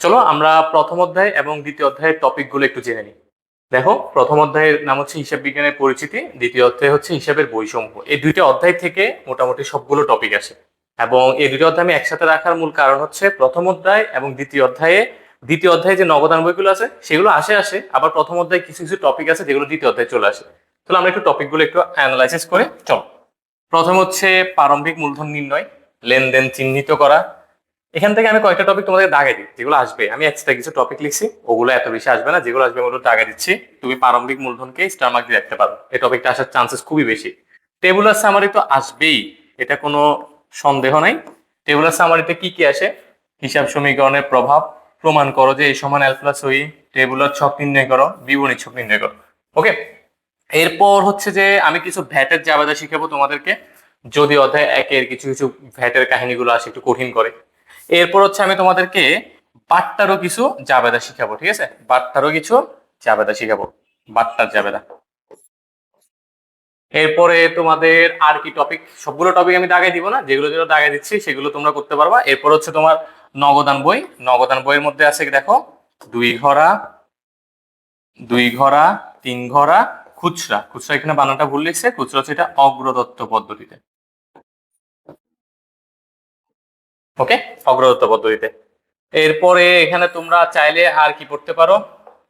চলো আমরা প্রথম অধ্যায় এবং দ্বিতীয় অধ্যায়ের টপিকগুলো একটু জেনে নিই। দেখো, প্রথম অধ্যায়ের নাম হচ্ছে হিসাব বিজ্ঞানের পরিচিতি, দ্বিতীয় অধ্যায় হচ্ছে হিসাবের বৈষম্য। এই দুইটা অধ্যায় থেকে মোটামুটি সবগুলো টপিক আসে, এবং এই দুটো অধ্যায় আমি একসাথে রাখার মূল কারণ হচ্ছে প্রথম অধ্যায় এবং দ্বিতীয় অধ্যায়ে যে নগদান বইগুলো আছে সেগুলো আসে আসে আবার প্রথম অধ্যায়ে কিছু কিছু টপিক আছে যেগুলো দ্বিতীয় অধ্যায়ে চলে আসে। তাহলে আমরা একটু টপিকগুলো একটু অ্যানালাইসিস করে চলো। প্রথম হচ্ছে প্রারম্ভিক মূলধন নির্ণয়, লেনদেন চিহ্নিত করা। এখান থেকে আমি কয়েকটা টপিক তোমাদের দাগে দিই যেগুলো আসবে, আমি এক্সট্রা কিছু টপিক লিখছি, ওগুলো এত বেশি আসবে না, যেগুলো আসবে ওগুলো দাগে দিচ্ছি। তুমি প্রারম্ভিক মূলধনকে স্টার মার্ক দিয়ে রাখতে পারো, এই টপিকটা আসার চান্সেস খুবই বেশি। টেবুলার সামারি তো আসবেই, এটা কোনো সন্দেহ নাই। টেবুলার সামারিতে কি কি আসে? হিসাব সমীকরণের প্রভাব, প্রমাণ করো যে এই সমান এল প্লাস ওই, টেবুলার ছক নির্ণয় করো, বিবরণী ছক নির্ণয় করো। ওকে, এরপর হচ্ছে যে আমি কিছু ভ্যাটের জাবেদা শিখাবো তোমাদেরকে, যদি অধ্যায় একের কিছু কিছু ভ্যাটের কাহিনীগুলো আসে একটু কঠিন করে। এরপর হচ্ছে আমি তোমাদেরকে বাট্টারও কিছু জাবেদা শিখাবো, ঠিক আছে? বাট্টারও কিছু জাবেদা শিখাবো, বাট্টার জাবেদা। এরপরে তোমাদের আর কি টপিক, সবগুলো টপিক আমি দাগাই দিব না, যেগুলো যেগুলো দাগাই দিচ্ছি সেগুলো তোমরা করতে পারবা। এরপর হচ্ছে তোমার নগদান বই, নগদান বইয়ের মধ্যে আছে দেখো দুই ঘরা, দুই ঘরা, তিন ঘরা, খুচরা। খুচরা এখানে বানানটা ভুল লিখছে, খুচরা হচ্ছে এটা অগ্রদত্ত পদ্ধতিতে। ওকে, অগ্রদত্ত পদ্ধতিতে। এরপরে এখানে তোমরা চাইলে আর কি পড়তে পারো,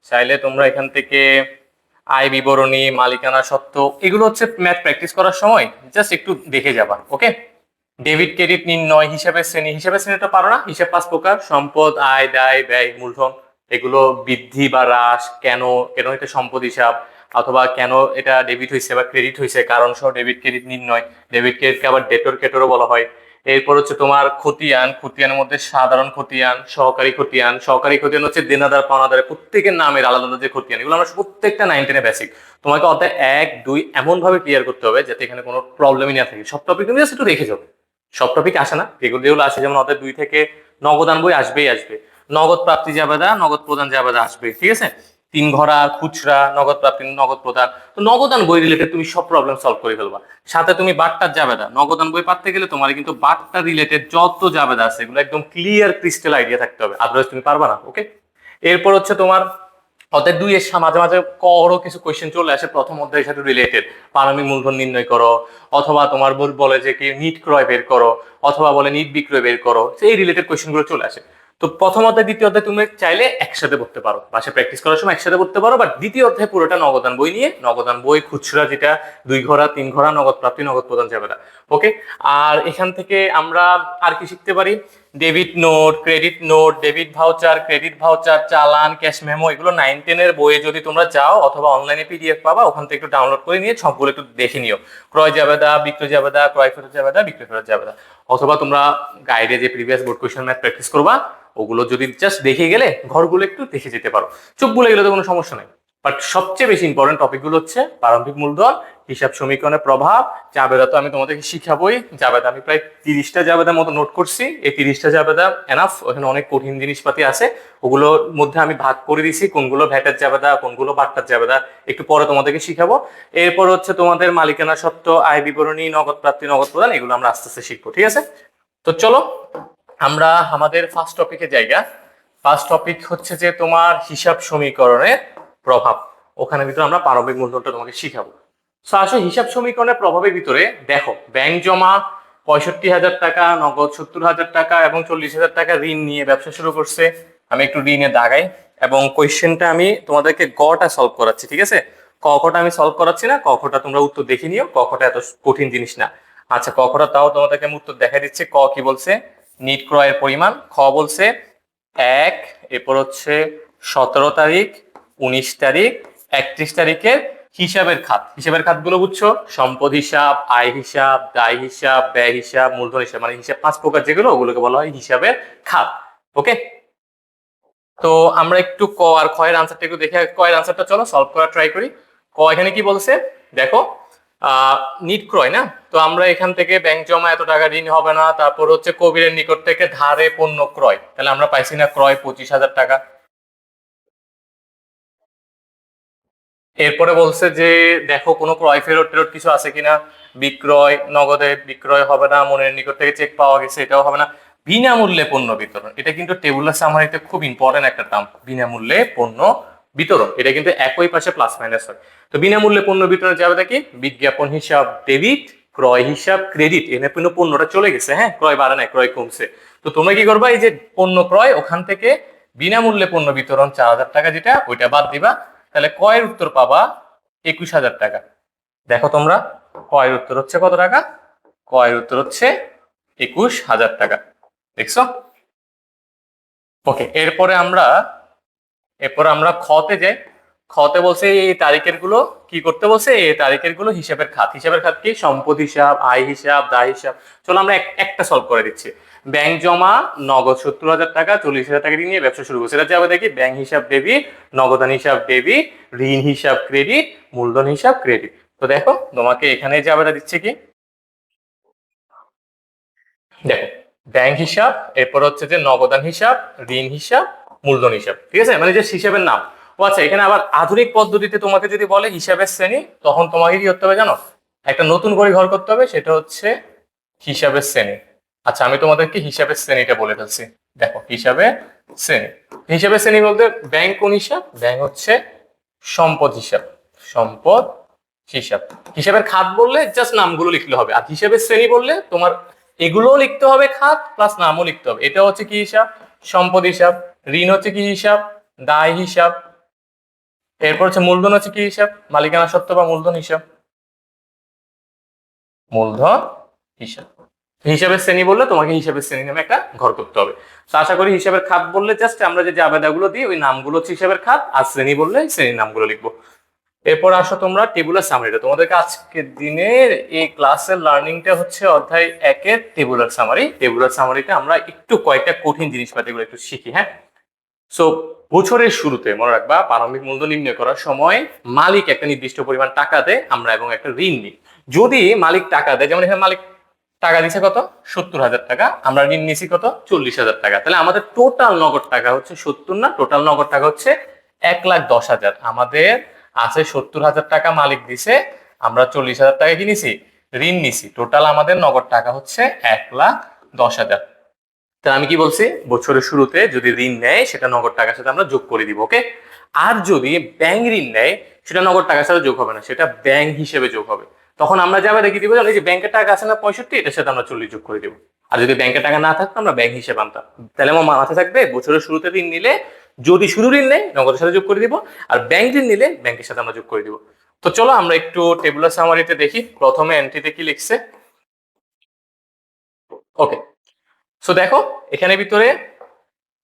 চাইলে তোমরা এখান থেকে আয় বিবরণী, মালিকানা সত্ত্ব, এগুলো হচ্ছে ম্যাথ প্র্যাকটিস করার সময় জাস্ট একটু দেখে যাবা। ওকে, ডেবিট ক্রেডিট নির্ণয়, হিসাবের শ্রেণী, হিসাবের শ্রেণীটা পারো না? হিসাব 5 প্রকার: সম্পদ, আয়, দায়, ব্যয়, মূলধন। এগুলো বৃদ্ধি বা হ্রাস, কেন কেন এটা সম্পদ হিসাব, অথবা কেন এটা ডেবিট হয়েছে বা ক্রেডিট হয়েছে, কারণ সহ ডেবিট ক্রেডিট নির্ণয়। ডেবিট ক্রেডিটকে আবার ডেটর ক্রেডিটরও বলা হয়। এরপর হচ্ছে তোমার খতিয়ান, খতিয়ানের মধ্যে সাধারণ খতিয়ান, সহকারী খতিয়ান। সহকারী খতিয়ান হচ্ছে দেনাদার পাওনাদারের প্রত্যেকের নামের আলাদা আলাদা যে খতিয়ান, এগুলো আমরা প্রত্যেকটা 9-10 বেসিক। তোমাকে অধ্যায় 1-2 এমন ভাবে ক্লিয়ার করতে হবে যাতে এখানে কোনো প্রবলেমই না থাকে। সব টপিক তুমি জাস্ট একটু দেখে যাও, সব টপিক আসে না, যেগুলো যেগুলো আসে, যেমন অধ্যায় 2 থেকে নগদান বই আসবেই আসবে, নগদ প্রাপ্তি জাবেদা, নগদ প্রদান জাবেদা আসবে, ঠিক আছে? তিন ঘরা, খুচরা, নগদ প্রাপ্তি, নগদ প্রদান। তো নগদান বই রিলেটেড তুমি সব প্রবলেম সলভ করে ফেলবা। সাথে তুমি বাট্টার জাবেদা, নগদান বই পাঠতে গেলে তোমার কিন্তু বাট্টা রিলেটেড যত জাবেদা আছে এগুলো একদম ক্লিয়ার ক্রিস্টাল আইডিয়া থাকতে হবে, আদারওয়াইজ তুমি পারবা না। ওকে, এরপর হচ্ছে তোমার অধ্যায় 2 এর মাঝে মাঝে করো কিছু কোয়েশ্চেন চলে আসে প্রথম অধ্যায়ের সাথে রিলেটেড। প্রারম্ভিক মূলধন নির্ণয় করো, অথবা তোমার বলে যে কি নিট ক্রয় বের করো, অথবা বলে নিট বিক্রয় বের করো, সেই রিলেটেড কোয়েশ্চেন গুলো চলে আসে। তো প্রথম অধ্যায় দ্বিতীয় অধ্যায় তুমি চাইলে একসাথে পড়তে পারো, বাসায় প্র্যাকটিস করার সময় একসাথে পড়তে পারো, বাট দ্বিতীয় অধ্যায় পুরোটা নগদান বই নিয়ে, নগদান বই খুচরা যেটা দুই ঘরা, তিন ঘরা, নগদ প্রাপ্তি, নগদ প্রদান যাবে না। ওকে, আর এখান থেকে আমরা আর কি শিখতে পারি? Debit note, credit note, debit voucher, credit voucher, চালান, ক্যাশ মেমো, এগুলো 9-10 এর বইয়ে যদি তোমরা যাও, অথবা অনলাইনে পিডিএফ পাবা, ওখান থেকে একটু ডাউনলোড করে নিয়ে সবগুলো একটু দেখে নিও। ক্রয় জাবেদা, বিক্রয় জাবেদা, ক্রয় ফেরত জাবেদা, বিক্রয় ফেরত জাবেদা। অথবা তোমরা গাইডে যে previous board question math practice করবা, ওগুলো যদি জাস্ট দেখে গেলে ঘরগুলো একটু দেখে যেতে পারো, চোখ বলে গেলে তো কোনো সমস্যা নেই। বাট সবচেয়ে বেশি ইম্পর্টেন্ট টপিকগুলো হচ্ছে প্রারম্ভিক মূলধন, হিসাব সমীকরণের প্রভাব, জাবেদা তো আমি তোমাদেরকে শিখাবোই। জাবেদা আমি প্রায় 30টা জাবেদার মতো নোট করছি, এই 30টা জাবেদা এনাফ, ওখানে অনেক কঠিন জিনিসপাতি আছে, ওগুলোর মধ্যে আমি ভাগ করে দিছি কোনগুলো ভ্যাটের জাবেদা, কোনগুলো বাট্টার জাবেদা, একটু পরে তোমাদেরকে শিখাবো। এরপর হচ্ছে তোমাদের মালিকানা সত্ত্ব, আয় বিবরণী, নগদ প্রাপ্তি, নগদ প্রদান, এগুলো আমরা আস্তে আস্তে শিখবো, ঠিক আছে? তো চলো আমরা আমাদের ফার্স্ট টপিকে জায়গা। ফার্স্ট টপিক হচ্ছে যে তোমার হিসাব সমীকরণের প্রভাব, ওখানে ভিতরে আমরা প্রারম্ভিক মূলধনটা তোমাকে শিখাবো। সো আসো হিসাব সমীকরণের প্রভাবের ভিতরে দেখো, ব্যাংক জমা 65,000 টাকা, নগদ 70,000 টাকা এবং 40,000 টাকা ঋণ নিয়ে ব্যবসা শুরু করছে। আমি একটু ঋণে দাগাই এবং কোয়েশ্চেনটা আমি তোমাদেরকে গটা সলভ করাচ্ছি, ঠিক আছে? ক খটা আমি সলভ করাচ্ছি না, ক খটা তোমরা উত্তর দেখে নিও, ক খটা এত কঠিন জিনিস না। আচ্ছা, ক খটা তাও তোমাদেরকে আমি উত্তর দেখা দিচ্ছি। ক কি বলছে? নিট ক্রয়ের পরিমাণ। খ বলছে 1, এরপর হচ্ছে 17 তারিখ, 19 তারিখ, 31 তারিখের হিসাবের খাত। হিসাবের খাতগুলো বুঝছো? সম্পদ হিসাব, আয় হিসাব, দায় হিসাব, ব্যয় হিসাব, মূলধন হিসাব, মানে হিসাব 5 প্রকার যেগুলো, ওগুলোকে বলা হয় হিসাবের খাত। ওকে, তো আমরা একটু ক আর খ এর আনসারটা একটু দেখে, ক এর আনসারটা চলো সলভ করা ট্রাই করি। ক এখানে কি বলছে দেখো, নিট ক্রয় না, তো আমরা এখান থেকে ব্যাংক জমা এত টাকা ঋণ হবে না, তারপর হচ্ছে কবিরের নিকট থেকে ধারে পণ্য ক্রয়, তাহলে আমরা পাইছি না ক্রয় 25,000 টাকা। এরপরে বলছে যে দেখো কোনো ক্রয় ফেরত টেরত কিছু আছে কিনা, বিক্রয়, নগদে বিক্রয় হবে না, মনের নিকট থেকে চেক পাওয়া গেছে, এটাও হবে না। বিনামূল্যে পণ্য বিতরণ, এটা কিন্তু টেবুলার সামারিতে খুব ইম্পর্টেন্ট একটা টার্ম। বিনামূল্যে পণ্য বিতরণ, এটা কিন্তু একই পাশে প্লাস মাইনাস হয়। তো বিনামূল্যে পণ্য বিতরণ যাবে দেখি বিজ্ঞাপন হিসাব ডেবিট, ক্রয় হিসাব ক্রেডিট। এনে কিন্তু পণ্যটা চলে গেছে, হ্যাঁ, ক্রয় বাড়ে না, ক্রয় কমছে। তো তোমরা কি করবা, এই যে পণ্য ক্রয় ওখান থেকে বিনামূল্যে পণ্য বিতরণ 4,000 টাকা যেটা, ওইটা বাদ দিবা। তাহলে ক্রয়ের উত্তর পাবা 21,000 টাকা। দেখো তোমরা, ক্রয়ের উত্তর হচ্ছে কত টাকা? ক্রয়ের উত্তর হচ্ছে 21,000 টাকা। দেখছো? ওকে, এরপরে আমরা খতে যাই। খতে বলছে এই তারিখের গুলো কি করতে বলছে, এই তারিখের গুলো হিসাবের খাত। হিসাবের খাত কি? সম্পদ হিসাব, আয় হিসাব, দায় হিসাব। চলো আমরা একটা সলভ করে দিচ্ছি। ব্যাংক জমা নগদ 70,000 টাকা, 40,000 টাকা নিয়ে ব্যবসা শুরু করছে। এটা যাবে দেখি ব্যাংক হিসাব ডেবিট, নগদান হিসাব ডেবিট, ঋণ হিসাব ক্রেডিট, মূলধন হিসাব ক্রেডিট। তো দেখো তোমাকে এখানে যাবে দিচ্ছে কি, দেখো ব্যাংক হিসাব, এরপর হচ্ছে যে নগদান হিসাব, ঋণ হিসাব, মূলধন হিসাব। ঠিক আছে, মানে যে হিসাবের নাম। ও আচ্ছা, এখানে আবার আধুনিক পদ্ধতিতে তোমাকে যদি বলে হিসাবের শ্রেণী, তখন তোমাকে কি করতে হবে জানো? একটা নতুন করে ঘর করতে হবে, সেটা হচ্ছে হিসাবের শ্রেণী। আচ্ছা, আমি তোমাদেরকে হিসাবের শ্রেণীটা বলে ফেলছি। দেখো হিসাবের শ্রেণী, হিসাবের শ্রেণী বলতে ব্যাংক কোন হিসাব? ব্যাংক হচ্ছে সম্পদ হিসাব, সম্পদ হিসাব। হিসাবের খাত বললে জাস্ট নামগুলো লিখলে হবে, আর হিসাবের শ্রেণী বললে তোমার এগুলোও লিখতে হবে খাত প্লাস নামও লিখতে হবে। এটা হচ্ছে কি হিসাব? সম্পদ হিসাব। ঋণ হচ্ছে কি হিসাব? দায় হিসাব। এরপর হচ্ছে মূলধন হচ্ছে কি হিসাব? মালিকানা সত্ত্ব বা মূলধন হিসাব, মূলধন হিসাব। হিসাবের শ্রেণী বললে তোমাকে হিসাবের শ্রেণী নামে একটা ঘর করতে হবে। তো আশা করি হিসাবের খাত বললে জাস্ট আমরা যে জাবেদাগুলো দিই ওই নামগুলো হচ্ছে হিসাবের খাত, আর শ্রেণী বললে শ্রেণীর নামগুলো লিখবো। এরপর আসো তোমরা টেবুলার সামারিটা। তোমাদেরকে আজকের দিনের এই ক্লাসের লার্নিংটা হচ্ছে অধ্যায় 1-এর টেবুলার সামারি। টেবুলার সামারিতে আমরা একটু কয়েকটা কঠিন জিনিসপাতিগুলো একটু শিখি, হ্যাঁ। সো বছরের শুরুতে মনে রাখবা, প্রারম্ভিক মূলধন নির্ণয় করার সময় মালিক একটা নির্দিষ্ট পরিমাণ টাকা দেয়, আমরা এবং একটা ঋণ নিই। যদি মালিক টাকা দেয়, যেমন এখানে মালিক টাকা দিছে কত? 70,000 টাকা, আমরা ঋণ নিছি কত? 40,000 টাকা। তাহলে আমাদের টোটাল নগদ টাকা হচ্ছে 70 না, টোটাল নগদ টাকা হচ্ছে 1,10,000। আমাদের আছে 70,000 টাকা মালিক দিছে, আমরা 40,000 টাকা কি নিছি? ঋণ নিছি। টোটাল আমাদের নগদ টাকা হচ্ছে 1,10,000। তাহলে আমি কি বলছি, বছরের শুরুতে যদি ঋণ নেয় সেটা নগদ টাকার সাথে আমরা যোগ করে দিব, ওকে। আর যদি ব্যাংক ঋণ নেয় সেটা নগদ টাকার সাথে যোগ হবে না, সেটা ব্যাংক হিসেবে যোগ হবে। তখন আমরা যাবে দেখি দিব, এই যে ব্যাংকের টাকা আছে না 65, এটার সাথে আমরা 40 যোগ করে দিব। আর যদি ব্যাংকের টাকা না থাকতো আমরা ব্যাংক হিসেবে আনতাম। তাহলে আমার মাথায় থাকবে, বছরের শুরুতে ঋণ নিলে যদি শুধু ঋণ নেয় নগদের সাথে যোগ করে দিব, আর ব্যাংক ঋণ নিলে ব্যাংকের সাথে আমরা যোগ করে দিব। তো চলো আমরা একটু টেবুলার সামারিতে দেখি প্রথমে এন্ট্রিতে কি লিখছে। ওকে, সো দেখো এখানে ভিতরে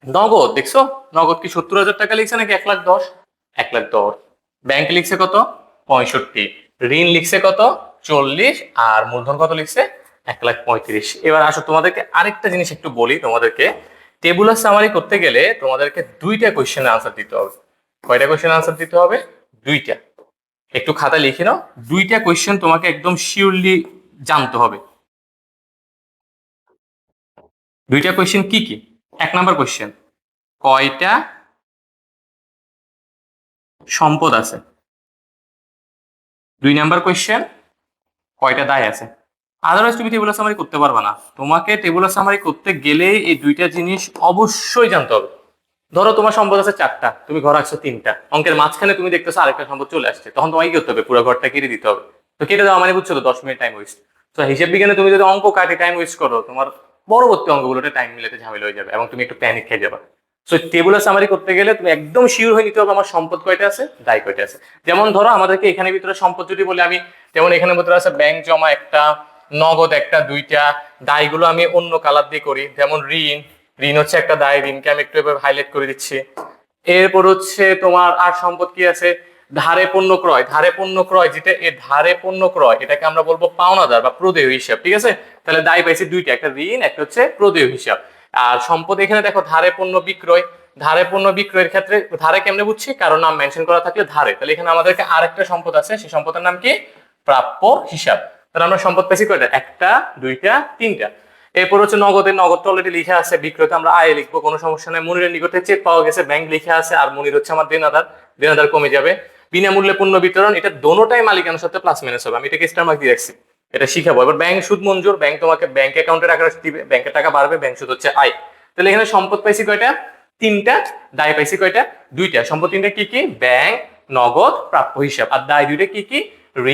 নগদ দেখছো, নগদ কি 70,000 টাকা লিখছে নাকি 1,10,000? 1,10,000। ব্যাংক লিখছে কত? 65। ঋণ লিখছে কত? 40। আর মূলধন কত লিখছে? 1,35,000। এবার আসো তোমাদেরকে আরেকটা জিনিস একটু বলি তোমাদেরকে। টেবুলার সামারি করতে গেলে তোমাদেরকে দুইটা কোয়েশ্চেনের আনসার দিতে হবে। কয়টা কোয়েশ্চেন আনসার দিতে হবে? দুইটা। একটু খাতা লিখে নাও, দুইটা কোয়েশ্চেন তোমাকে একদম শিওরলি জানতে হবে। দুইটা কোয়েশ্চেন কি কি? 1 নাম্বার কোয়েশ্চেন, কয়টা সম্পদ আছে? 2 নাম্বার কোয়েশ্চেন, কয়টা দায় আছে? আদারওয়াইজ তুমি টেবুলার সামারি করতে পারবে না। তোমাকে টেবুলার সামারি করতে গেলে এই দুইটা জিনিস অবশ্যই জানতে হবে। ধরো তোমার সম্পদ আছে 4টা, তুমি ঘর আসছো 3টা, অঙ্কের মাঝখানে তুমি দেখতেছো আরেকটা সম্পদ চলে আসছে, তখন তোমাকে কি করতে হবে? পুরো ঘরটা কেটে দিতে হবে। তো কেটে দেওয়া মানে বুঝছো তো 10 মিনিট টাইম ওয়েস্ট। তো হিসাব বিজ্ঞানে তুমি যদি অঙ্ক কাটে টাইম ওয়েস্ট করো, তোমার পরবর্তী অঙ্কগুলোতে টাইম মিলাতে ঝামেলা হয়ে যাবে এবং তুমি একটু প্যানিক খেয়ে যাবে। সো টেবুলার সামারি করতে গেলে তুমি একদম শিওর হয়ে নিতে হবে আমার সম্পদ কয়টা আছে, দায় কয়টা আছে। যেমন ধরো আমাদেরকে এখানে ভিতরে সম্পদ যদি বলে আমি, যেমন এখানে ভিতরে আছে ব্যাংক জমা একটা, নগদ একটা, দুইটা, দায়গুলো আমি অন্য কালার দিয়ে করি। যেমন ঋণ, ঋণ হচ্ছে একটা দায়, ঋণকে আমি একটু এভাবে হাইলাইট করে দিচ্ছি। এরপর হচ্ছে তোমার আর সম্পদ কি আছে? ধারে পণ্য ক্রয়, ধারে পণ্য ক্রয় যেটা, এই ধারে পণ্য ক্রয় এটাকে আমরা বলবো পাওনাদার বা প্রদেয় হিসাব। ঠিক আছে, তাহলে দায় পাইছি দুইটা, একটা ঋণ, একটা হচ্ছে প্রদেয় হিসাব। আর সম্পদ এখানে দেখো ধারে পণ্য বিক্রয়, ধারে পণ্য বিক্রয়ের ক্ষেত্রে ধারে কেমনে বুঝছি? কারণ নাম মেনশন করা থাকলে ধারে। তাহলে এখানে আমাদেরকে আরেকটা সম্পদ আছে, সেই সম্পদের নাম কি? প্রাপ্য হিসাব। তাহলে আমরা সম্পদ পেয়েছি কয়টা? একটা, দুইটা, তিনটা। এরপর হচ্ছে নগদের, নগদ অলরেডি লিখে আছে। বিক্রয়তে আমরা আয় লিখবো, কোনো সমস্যা নেই। মনিরের নিকটে চেক পাওয়া গেছে, ব্যাংক লিখে আছে, আর মনির হচ্ছে আমার দেনাদার, দেনাদার কমে যাবে। বিনামূল্যে পণ্য বিতরণ, এটা দোনোটাই মালিকানার সাথে প্লাস মাইনাস হবে, আমি এটাকে স্টার মার্ক দিয়ে রাখছি। এটা শিখাবো। এবার ব্যাংক সুদ মঞ্জুর, ব্যাংক তোমাকে ব্যাংক অ্যাকাউন্টে টাকা দিবে, ব্যাংকের টাকা বাড়বে, ব্যাংক সুদ হচ্ছে আয়। তাহলে এখানে সম্পদ পাইছি কয়টা? 3টা। দায় পাইছি কয়টা? 2টা। সম্পদ 3টা কি কি? ব্যাংক, নগদ, প্রাপ্য হিসাব। আর দায় 2টা কি কি?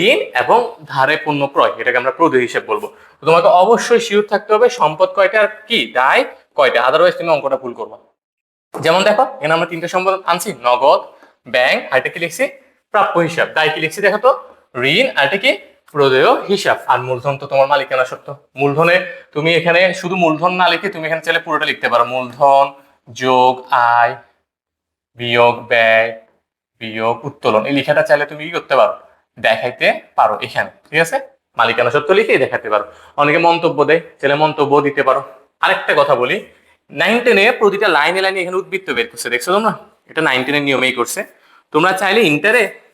ঋণ এবং ধারে পণ্য ক্রয়, এটাকে আমরা প্রদেয় হিসাব বলবো। তো তোমাকে অবশ্যই শিওর থাকতে হবে সম্পদ কয়টা আর কি দায় কয়টা, আদারওয়াইজ তুমি অঙ্কটা ভুল করবা। যেমন দেখো এখানে আমরা 3টা সম্পদ আনছি, নগদ, ব্যাংক, আর এটা কি লিখছি? প্রাপ্য হিসাব। দায় কি লিখছি দেখো তো? ঋণ, আর এটা কি? প্রদেয় হিসাব। আর মূলধন তো তোমার মালিকানা সত্ত্ব। মূলধনে তুমি এখানে শুধু মূলধন না লিখে তুমি এখানে চাইলে পুরোটা লিখতে পারো, মূলধন যোগ আয় বিয়োগ ব্যয় বিয়োগ উত্তোলন। এই লেখাটা চাইলে তুমি কি করতে পারো? দেখাইতে পারো এখানে, ঠিক আছে? মালিকানা সত্ত্ব লিখেই দেখাতে পারো। অনেকে মন্তব্য দেয়, চাইলে মন্তব্য দিতে পারো। আরেকটা কথা বলি, 9-10 প্রতিটা লাইনে লাইনে এখানে উদ্বৃত্ত বের করছে, দেখছো তোমরা? এটা 9-10 নিয়মেই করছে। তোমরা চাইলে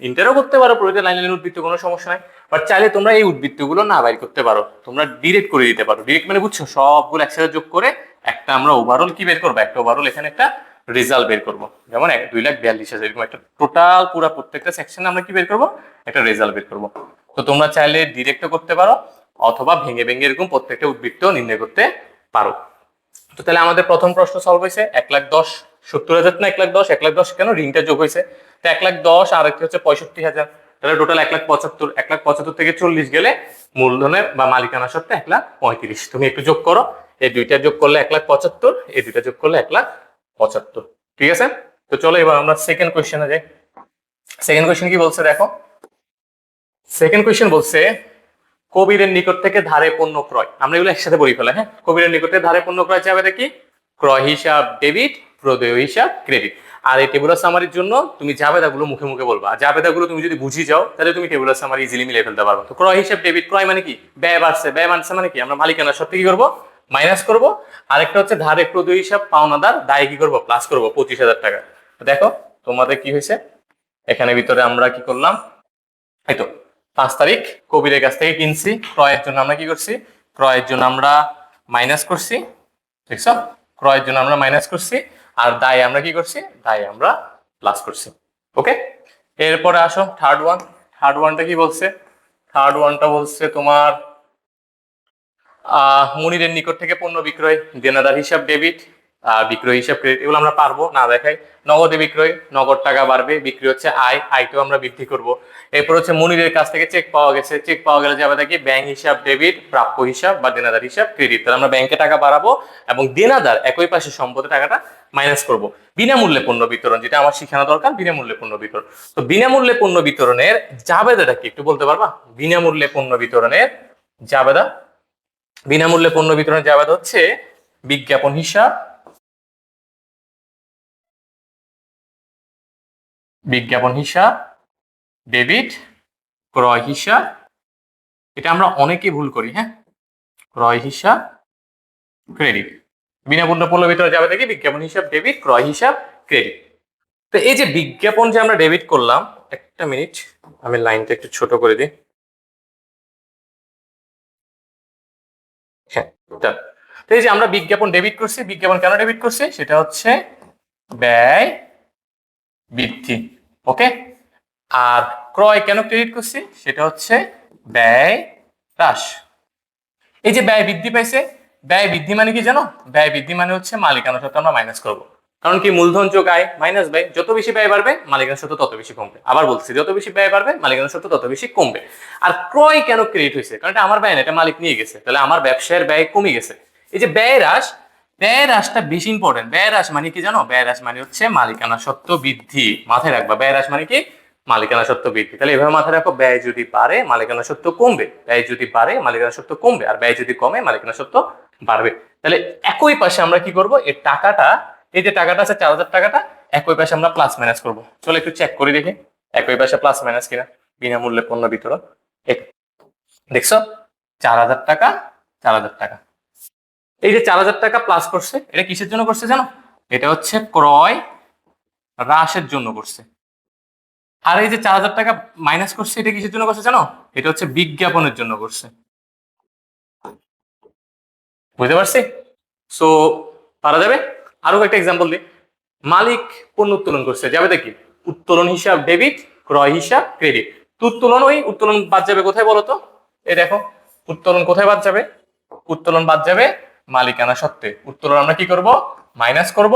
ইন্টারও করতে পারো, প্রতিটা লাইনে লাইনে উদ্বৃত্ত, কোনো সমস্যা নাই। বাট চাইলে তোমরা এই উদ্বৃত্তগুলো না বাইর করতে পারো, তোমরা ডিরেক্ট করে দিতে পারো। ডিরেক্ট মানে বুঝছো, সবগুলো একসাথে যোগ করে একটা আমরা ওভারঅল কি বের করবো? একটা ওভারঅল এখানে একটা রেজাল্ট বের করবো। যেমন 2,42,000 এরকম একটা টোটাল পুরো প্রত্যেকটা সেকশনে আমরা কি বের করবো? একটা রেজাল্ট বের করবো। তো তোমরা চাইলে ডিরেক্টও করতে পারো অথবা ভেঙে ভেঙে এরকম প্রত্যেকটা উদ্বৃত্ত নির্ণয় করতে পারো। তো তাহলে আমাদের প্রথম প্রশ্ন সলভ হয়েছে। 1,10,000 70,000 না 1,10,000? 1,10,000 কেন? ঋণটা যোগ হয়েছে। তো 1,10,000 আর একটি হচ্ছে 65,000, তাহলে টোটাল 1,75,000। 1,75,000 থেকে 40 গেলে মূলধনের বা মালিকানা সত্ত্বে 1,35,000। তুমি একটু যোগ করো, এই দুইটা যোগ করলে 1,75,000, এই দুইটা যোগ করলে 1,75,000। ঠিক আছে? তো চলো এবার আমরা সেকেন্ড কোয়েশ্চেনে যাই। সেকেন্ড কোয়েশ্চেন কি বলছে দেখো। সেকেন্ড কোয়েশ্চেন বলছে কবিরের নিকট থেকে ধারে পণ্য ক্রয়। আমরা এগুলো একসাথে পড়ি ফেলা, হ্যাঁ? কবিরের নিকট থেকে ধারে পণ্য ক্রয় চাবে কি? ক্রয় হিসাব ডেবিট, প্রদেয় হিসাব ক্রেডিট। আর এই টেবুলার সামারির জন্য তুমি জাবেদাগুলো মুখে মুখে বলবা। আর জাবেদাগুলো তুমি যদি বুঝি যাও তাহলে তুমি টেবুলার সামারি ইজিলি মিলিয়ে ফেলতে পারবে। তো ক্রয় হিসাব ডেবিট, ক্রয় মানে কি? ব্যয় বাড়ছে, ব্যয় বাড়ছে মানে কি? আমরা মালিকানা সত্ত্বে কি করবো? মাইনাস করবো। আরেকটা হচ্ছে ধারে প্রদেয় হিসাব, পাওনাদার, দায় কি করবো? প্লাস করবো 25,000 টাকা। দেখো তোমাদের কি হয়েছে, এখানে ভিতরে আমরা কি করলাম, এই তো 5 তারিখ কবিরের কাছ থেকে কিনছি, ক্রয়ের জন্য আমরা কি করছি? ক্রয়ের জন্য আমরা মাইনাস করছি, দেখছো? ক্রয়ের জন্য আমরা মাইনাস করছি। আর দায় আমরা কি করছি? দায় আমরা প্লাস করছি। ওকে, এরপরে আসো থার্ড ওয়ান। থার্ড ওয়ানটা কি বলছে? থার্ড ওয়ানটা বলছে তোমার মুনিরের নিকট থেকে পণ্য বিক্রয়, দেনাদার হিসাব ডেবিট আর বিক্রয় হিসাব ক্রেডিট। এগুলো আমরা পারবো না দেখাই। নগদে বিক্রয়, নগদ টাকা বাড়বে, বিক্রি হচ্ছে আয়, আয়টাও আমরা বৃদ্ধি করব। এরপর হচ্ছে মুনিরের কাছ থেকে চেক পাওয়া গেছে, চেক পাওয়া গেলে যাবে দেখি ব্যাংক হিসাব ডেবিট, প্রাপ্য হিসাব বা দেনাদার হিসাব ক্রেডিট। তাহলে আমরা ব্যাংকে টাকা বাড়াবো এবং দেনাদার একই পাশে সম্পদে টাকাটা মাইনাস করব। বিনামূল্যে পণ্য বিতরণ, যেটা আমার শিখানো দরকার, বিনামূল্যে পণ্য বিতরণ। তো বিনামূল্যে পণ্য বিতরণের জাবেদাটা কি একটু বলতে পারবা? বিনামূল্যে পণ্য বিতরণের জাবেদা, বিনামূল্যে পণ্য বিতরণের জাবেদা হচ্ছে বিজ্ঞাপন হিসাব, বিজ্ঞাপন হিসাব ডেবিট, ক্রয় হিসাব। এটা আমরা অনেকে ভুল করি, হ্যাঁ? ক্রয় হিসাব ক্রেডিট। বিনামূল্যে পণ্য বিতরণের জাবেদা কি? বিজ্ঞাপন হিসাব ডেবিট, ক্রয় হিসাব ক্রেডিট। তো এই যে বিজ্ঞাপন যে আমরা ডেবিট করলাম, একটা মিনিট আমি লাইনটা একটু ছোট করে দিই। হ্যাঁ, তো এই যে আমরা বিজ্ঞাপন ডেবিট করছি, বিজ্ঞাপন কেন ডেবিট করছি? সেটা হচ্ছে ব্যয় বৃদ্ধি। ওকে, আর ক্রয় কেন ক্রেডিট করছি? সেটা হচ্ছে ব্যয় হ্রাস। এই যে ব্যয় বৃদ্ধি পাইছে, ব্যয় বৃদ্ধি মানে কি জানো? ব্যয় বৃদ্ধি মানে হচ্ছে মালিকানা সত্ত্ব আমরা মাইনাস করব। কারণ কি? মূলধন যোগ আয় মাইনাস ব্যয়, যত বেশি ব্যয় বাড়বে মালিকানা সত্ত্ব তত বেশি কমবে। আবার বলছি, যত বেশি ব্যয় বাড়বে মালিকানা সত্ত্ব তত বেশি কমবে। আর ক্রয় কেন ক্রেডিট হয়েছে? কারণ এটা আমার ব্যয় না, এটা মালিক নিয়ে গেছে, তাহলে আমার ব্যবসায়ের ব্যয় কমে গেছে। এই যে ব্যয় হ্রাস, ব্যয় হ্রাসটা বেশি ইম্পর্টেন্ট। ব্যয় হ্রাস মানে কি জানো? ব্যয় হ্রাস মানে হচ্ছে মালিকানা সত্ত্ব বৃদ্ধি। মাথায় রাখবা, ব্যয় হ্রাস মানে কি? মালিকানা সত্ত্ব বৃদ্ধি। তাহলে এভাবে মাথায় রাখো, ব্যয় যদি বাড়ে মালিকানা সত্ত্ব কমবে, ব্যয় যদি বাড়ে মালিকানা সত্ত্ব কমবে, আর ব্যয় যদি কমে মালিকানা সত্ত্ব বাড়বে। তাহলে একই পাশে আমরা কি করব? এই টাকাটা, এই যে টাকাটা আছে 4,000 টাকাটা, একই পাশে আমরা প্লাস মাইনাস করব। চলো একটু চেক করে দেখি একই পাশে প্লাস মাইনাস কিনা। বিনামূল্যে পণ্য বিতরণ, দেখছো 4,000 টাকা, 4,000 টাকা। এই যে 4,000 টাকা প্লাস করছে, এটা কিসের জন্য করছে জানো? এটা হচ্ছে ক্রয় হ্রাসের জন্য করছে। আর এই যে 4,000 টাকা মাইনাস করছে, এটা কিসের জন্য করছে জানো? এটা হচ্ছে বিজ্ঞাপনের জন্য করছে। বুঝতে পারছি? সো পারা যাবে। আরো একটা এক্সাম্পল দিই। মালিক পণ্য উত্তোলন করছে, যাবে দেখি উত্তোলন হিসাব ডেবিট, ক্রয় হিসাব ক্রেডিট। তো উত্তোলন, ওই উত্তোলন বাদ যাবে কোথায় বলো তো? এই দেখো উত্তোলন কোথায় বাদ যাবে? উত্তোলন বাদ যাবে মালিকানা সত্ত্বে। উত্তোলন আমরা কি করব? মাইনাস করব।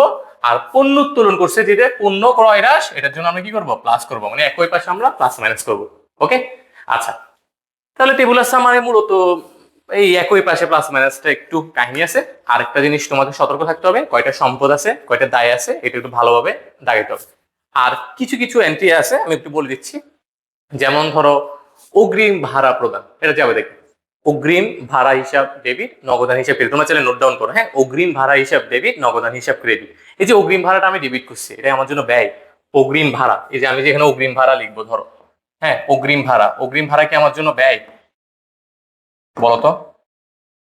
আর পণ্য উত্তোলন করছে যেটা পণ্য ক্রয় হ্রাস, এটার জন্য আমরা কি করব? প্লাস করব, মানে একই পাশে আমরা প্লাস মাইনাস করব। ওকে, আচ্ছা, তাহলে টেবুলার সামারি মূলত এই একই পাশে প্লাস মাইনাসটা একটু কাহিনী আছে। আরেকটা জিনিস তোমাকে সতর্ক থাকতে হবে, কয়টা সম্পদ আছে, কয়টা দায় আছে, এটা একটু ভালোভাবে দাগাইতে হবে। আর কিছু কিছু এন্ট্রি আছে, আমি একটু বলে দিচ্ছি। যেমন ধরো অগ্রিম ভাড়া প্রদান, এটা যাবে দেখি। অগ্রিম ভাড়া হিসাব ডেবিট, নগদান হিসাব ক্রেডিট। তোমরা চাইলে নোট ডাউন করো, হ্যাঁ। অগ্রিম ভাড়া হিসাব ডেবিট, নগদান হিসাব ক্রেডিট। এই যে অগ্রিম ভাড়াটা আমি ডেবিট করছি, এটা আমার জন্য ব্যয়। অগ্রিম ভাড়া, এই যে আমি যেখানে অগ্রিম ভাড়া লিখবো ধরো, হ্যাঁ, অগ্রিম ভাড়া, অগ্রিম ভাড়া কি আমার জন্য ব্যয়? বলতো,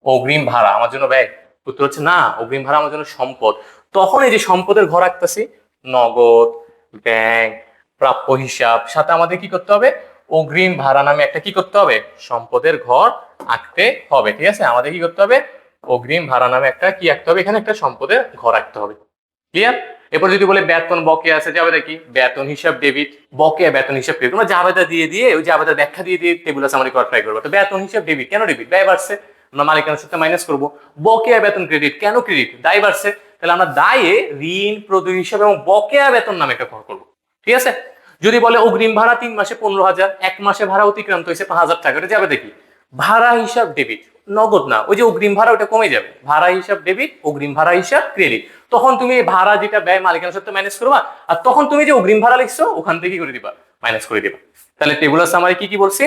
অগ্রিম ভাড়া আমার জন্য ব্যয়? উত্তর হচ্ছে না, অগ্রিম ভাড়া আমার জন্য সম্পদ। তখন এই যে সম্পদের ঘর আঁকতেছি, নগদ, ব্যাংক, প্রাপ্য হিসাব, সাথে আমাদের কি করতে হবে? অগ্রিম ভাড়া নামে একটা কি করতে হবে? সম্পদের ঘর আঁকতে হবে। ঠিক আছে, আমাদের কি করতে হবে? অগ্রিম ভাড়া নামে একটা কি আঁকতে হবে? এখানে একটা সম্পদের ঘর আঁকতে হবে। ক্লিয়ার? এরপর যদি বলে বেতন বকেয়া আছে, যাবে দেখি বেতন হিসাব ডেবিট, বকেয়া বেতন হিসাব ক্রেডিট। তোমরা জাবেদা দিয়ে দিয়ে ওই জাবেদার ব্যাখ্যা দিয়ে দিয়ে টেবিল সামারি করা ট্রাই করবো। তো বেতন হিসাব ডেবিট, কেন ডেবিট? ব্যয় বাড়ছে, আমরা মালিকানার সাথে মাইনাস করবো। বকেয়া বেতন ক্রেডিট, কেন ক্রেডিট? দায় বাড়ছে, তাহলে আমরা দায়ে ঋণ প্রদান হিসাব এবং বকেয়া বেতন নামে একটা ঘর করবো। ঠিক আছে, যদি বলে অগ্রিম ভাড়া 3 মাসে 15,000, 1 মাসে ভাড়া অতিক্রান্ত হয়েছে 5,000 টাকা, এটা যাবে দেখি ভাড়া হিসাব ডেবিট, নগদ না, ওই যে অগ্রিম ভাড়া ওটা কমে যাবে, ভাড়া হিসাব ডেবিট, অগ্রিম ভাড়া হিসাব ক্রেডিট। তখন তুমি ভাড়া যেটা ব্যয় মালিকানা সত্ত্বে মাইনাস করবা, আর তখন তুমি যে অগ্রিম ভাড়া লিখছো ওখান থেকে কি করে দিবা? মাইনাস করে দিবা। তাহলে টেবুলার সামারি কি কি বলছি?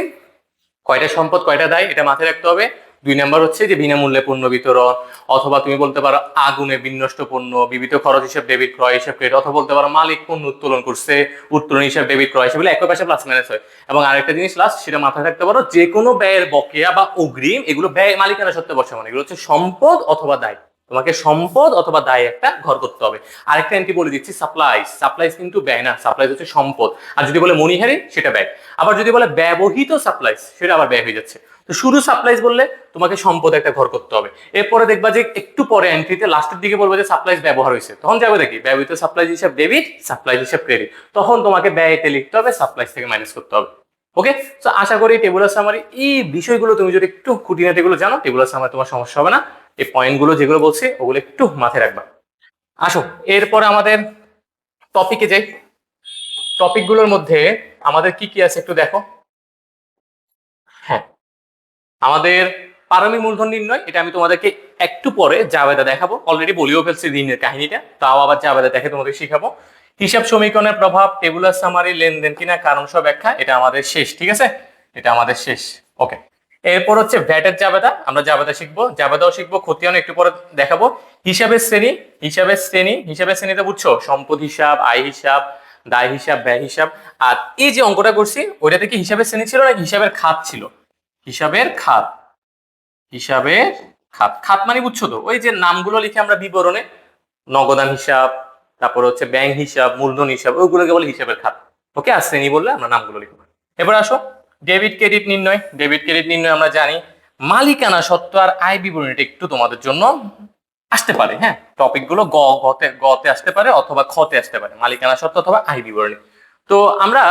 কয়টা সম্পদ, কয়টা দায়, এটা মাথায় রাখতে হবে। 2 নাম্বার হচ্ছে যে বিনামূল্যে পণ্য বিতরণ, অথবা তুমি বলতে পারো আগুনে বিনষ্ট পণ্য, বিবিধ খরচ হিসাব ডেবিট, ক্রয় হিসাব ক্রেডিট, অথবা বলতে পারো মালিক পণ্য উত্তোলন করছে, উত্তোলন হিসাব ডেবিট, ক্রয় হিসাব, একই পাশে প্লাস মাইনাস হয়। এবং আরেকটা জিনিস লাস্ট, সেটা মাথায় রাখতে পারো, যে কোনো ব্যয়ের বকেয়া বা অগ্রিম, এগুলো ব্যয় মালিকানা সত্ত্বে বর্তমান, এগুলো হচ্ছে সম্পদ অথবা দায়। তোমাকে সম্পদ অথবা দায় একটা ঘর করতে হবে। আরেকটা এন্ট্রি বলে দিচ্ছি, সাপ্লাইজ। সাপ্লাইজ কিন্তু ব্যয় না, সাপ্লাইজ হচ্ছে সম্পদ। আর যদি বলে মনিহারি, সেটা ব্যয়। আবার যদি বলে ব্যবহৃত সাপ্লাইজ, সেটা আবার ব্যয় হয়ে যাচ্ছে। তো শুধু সাপ্লাইজ বললে তোমাকে সম্পদ একটা ঘর করতে হবে। এরপরে দেখবা যে একটু পরে এন্ট্রিতে লাস্টের দিকে বলবে যে সাপ্লাইজ ব্যবহার হয়েছে, তখন যাবে দেখি ব্যবহৃত সাপ্লাইজ হিসাব ডেবিট, সাপ্লাইজ হিসাব ক্রেডিট। তখন তোমাকে ব্যয়তে লিখতে হবে, সাপ্লাইজ থেকে মাইনাস করতে হবে। ওকে, তো আশা করি টেবুলার সামারি এই বিষয়গুলো তুমি যদি একটু খুঁটিনাটি গুলো জানো, টেবুলার সামারি তোমার সমস্যা হবে না। এই পয়েন্টগুলো যেগুলো বলছি ওগুলো একটু মাথায় রাখবা। আসো এরপরে আমাদের টপিকে যাই। টপিকগুলোর মধ্যে আমাদের কি কি আছে একটু দেখো। হ্যাঁ, আমাদের পারমিক মূলধন নির্ণয়, এটা আমি তোমাদেরকে একটু পরে জাবেদা দেখাবো। অলরেডি বলিও ফেলছি ঋণের কাহিনীটা, তাও আবার জাবেদা দেখে তোমাদের শিখাবো। হিসাব সমীকরণের প্রভাব, টেবুলার সামারি, লেনদেন কিনা, কারণ সহ ব্যাখ্যা, এটা আমাদের শেষ। ঠিক আছে, এটা আমাদের শেষ। ওকে, এরপর হচ্ছে ভ্যাটের জাবেদা, আমরা জাবেদা শিখবো, জাবেদাও শিখবো, খতিয়ান একটু পরে দেখাবো। হিসাবের শ্রেণী, হিসাবের শ্রেণীতে বুঝছো সম্পদ হিসাব, আয় হিসাব, দায় হিসাব, ব্যয় হিসাব। আর এই যে অঙ্কটা করছি ওইটাতে কি হিসাবের শ্রেণী ছিল নাকি হিসাবের খাত ছিল? হিসাবের খাত, হিসাবের খাত। খাত মানে বুঝছো তো, ওই যে নামগুলো লিখে আমরা বিবরণে, নগদান হিসাব, তারপর হচ্ছে ব্যাংক হিসাব, মূলধন হিসাব, ওইগুলোকে বলে হিসাবের খাত। ওকে, আর শ্রেণী বললে আমরা নামগুলো লিখবো। এবার আসো ডেবিট ক্রেডিট নির্ণয়। ডেবিট ক্রেডিট নির্ণয় আমরা জানি। মালিকানা সত্ত্ব আর আয় বিবরণীটা একটু তোমাদের জন্য আসতে পারে, হ্যাঁ। টপিক গুলো গতে আসতে পারে অথবা খতে আসতে পারে, মালিকানা সত্ত্ব অথবা আয় বিবরণী। তো আমরা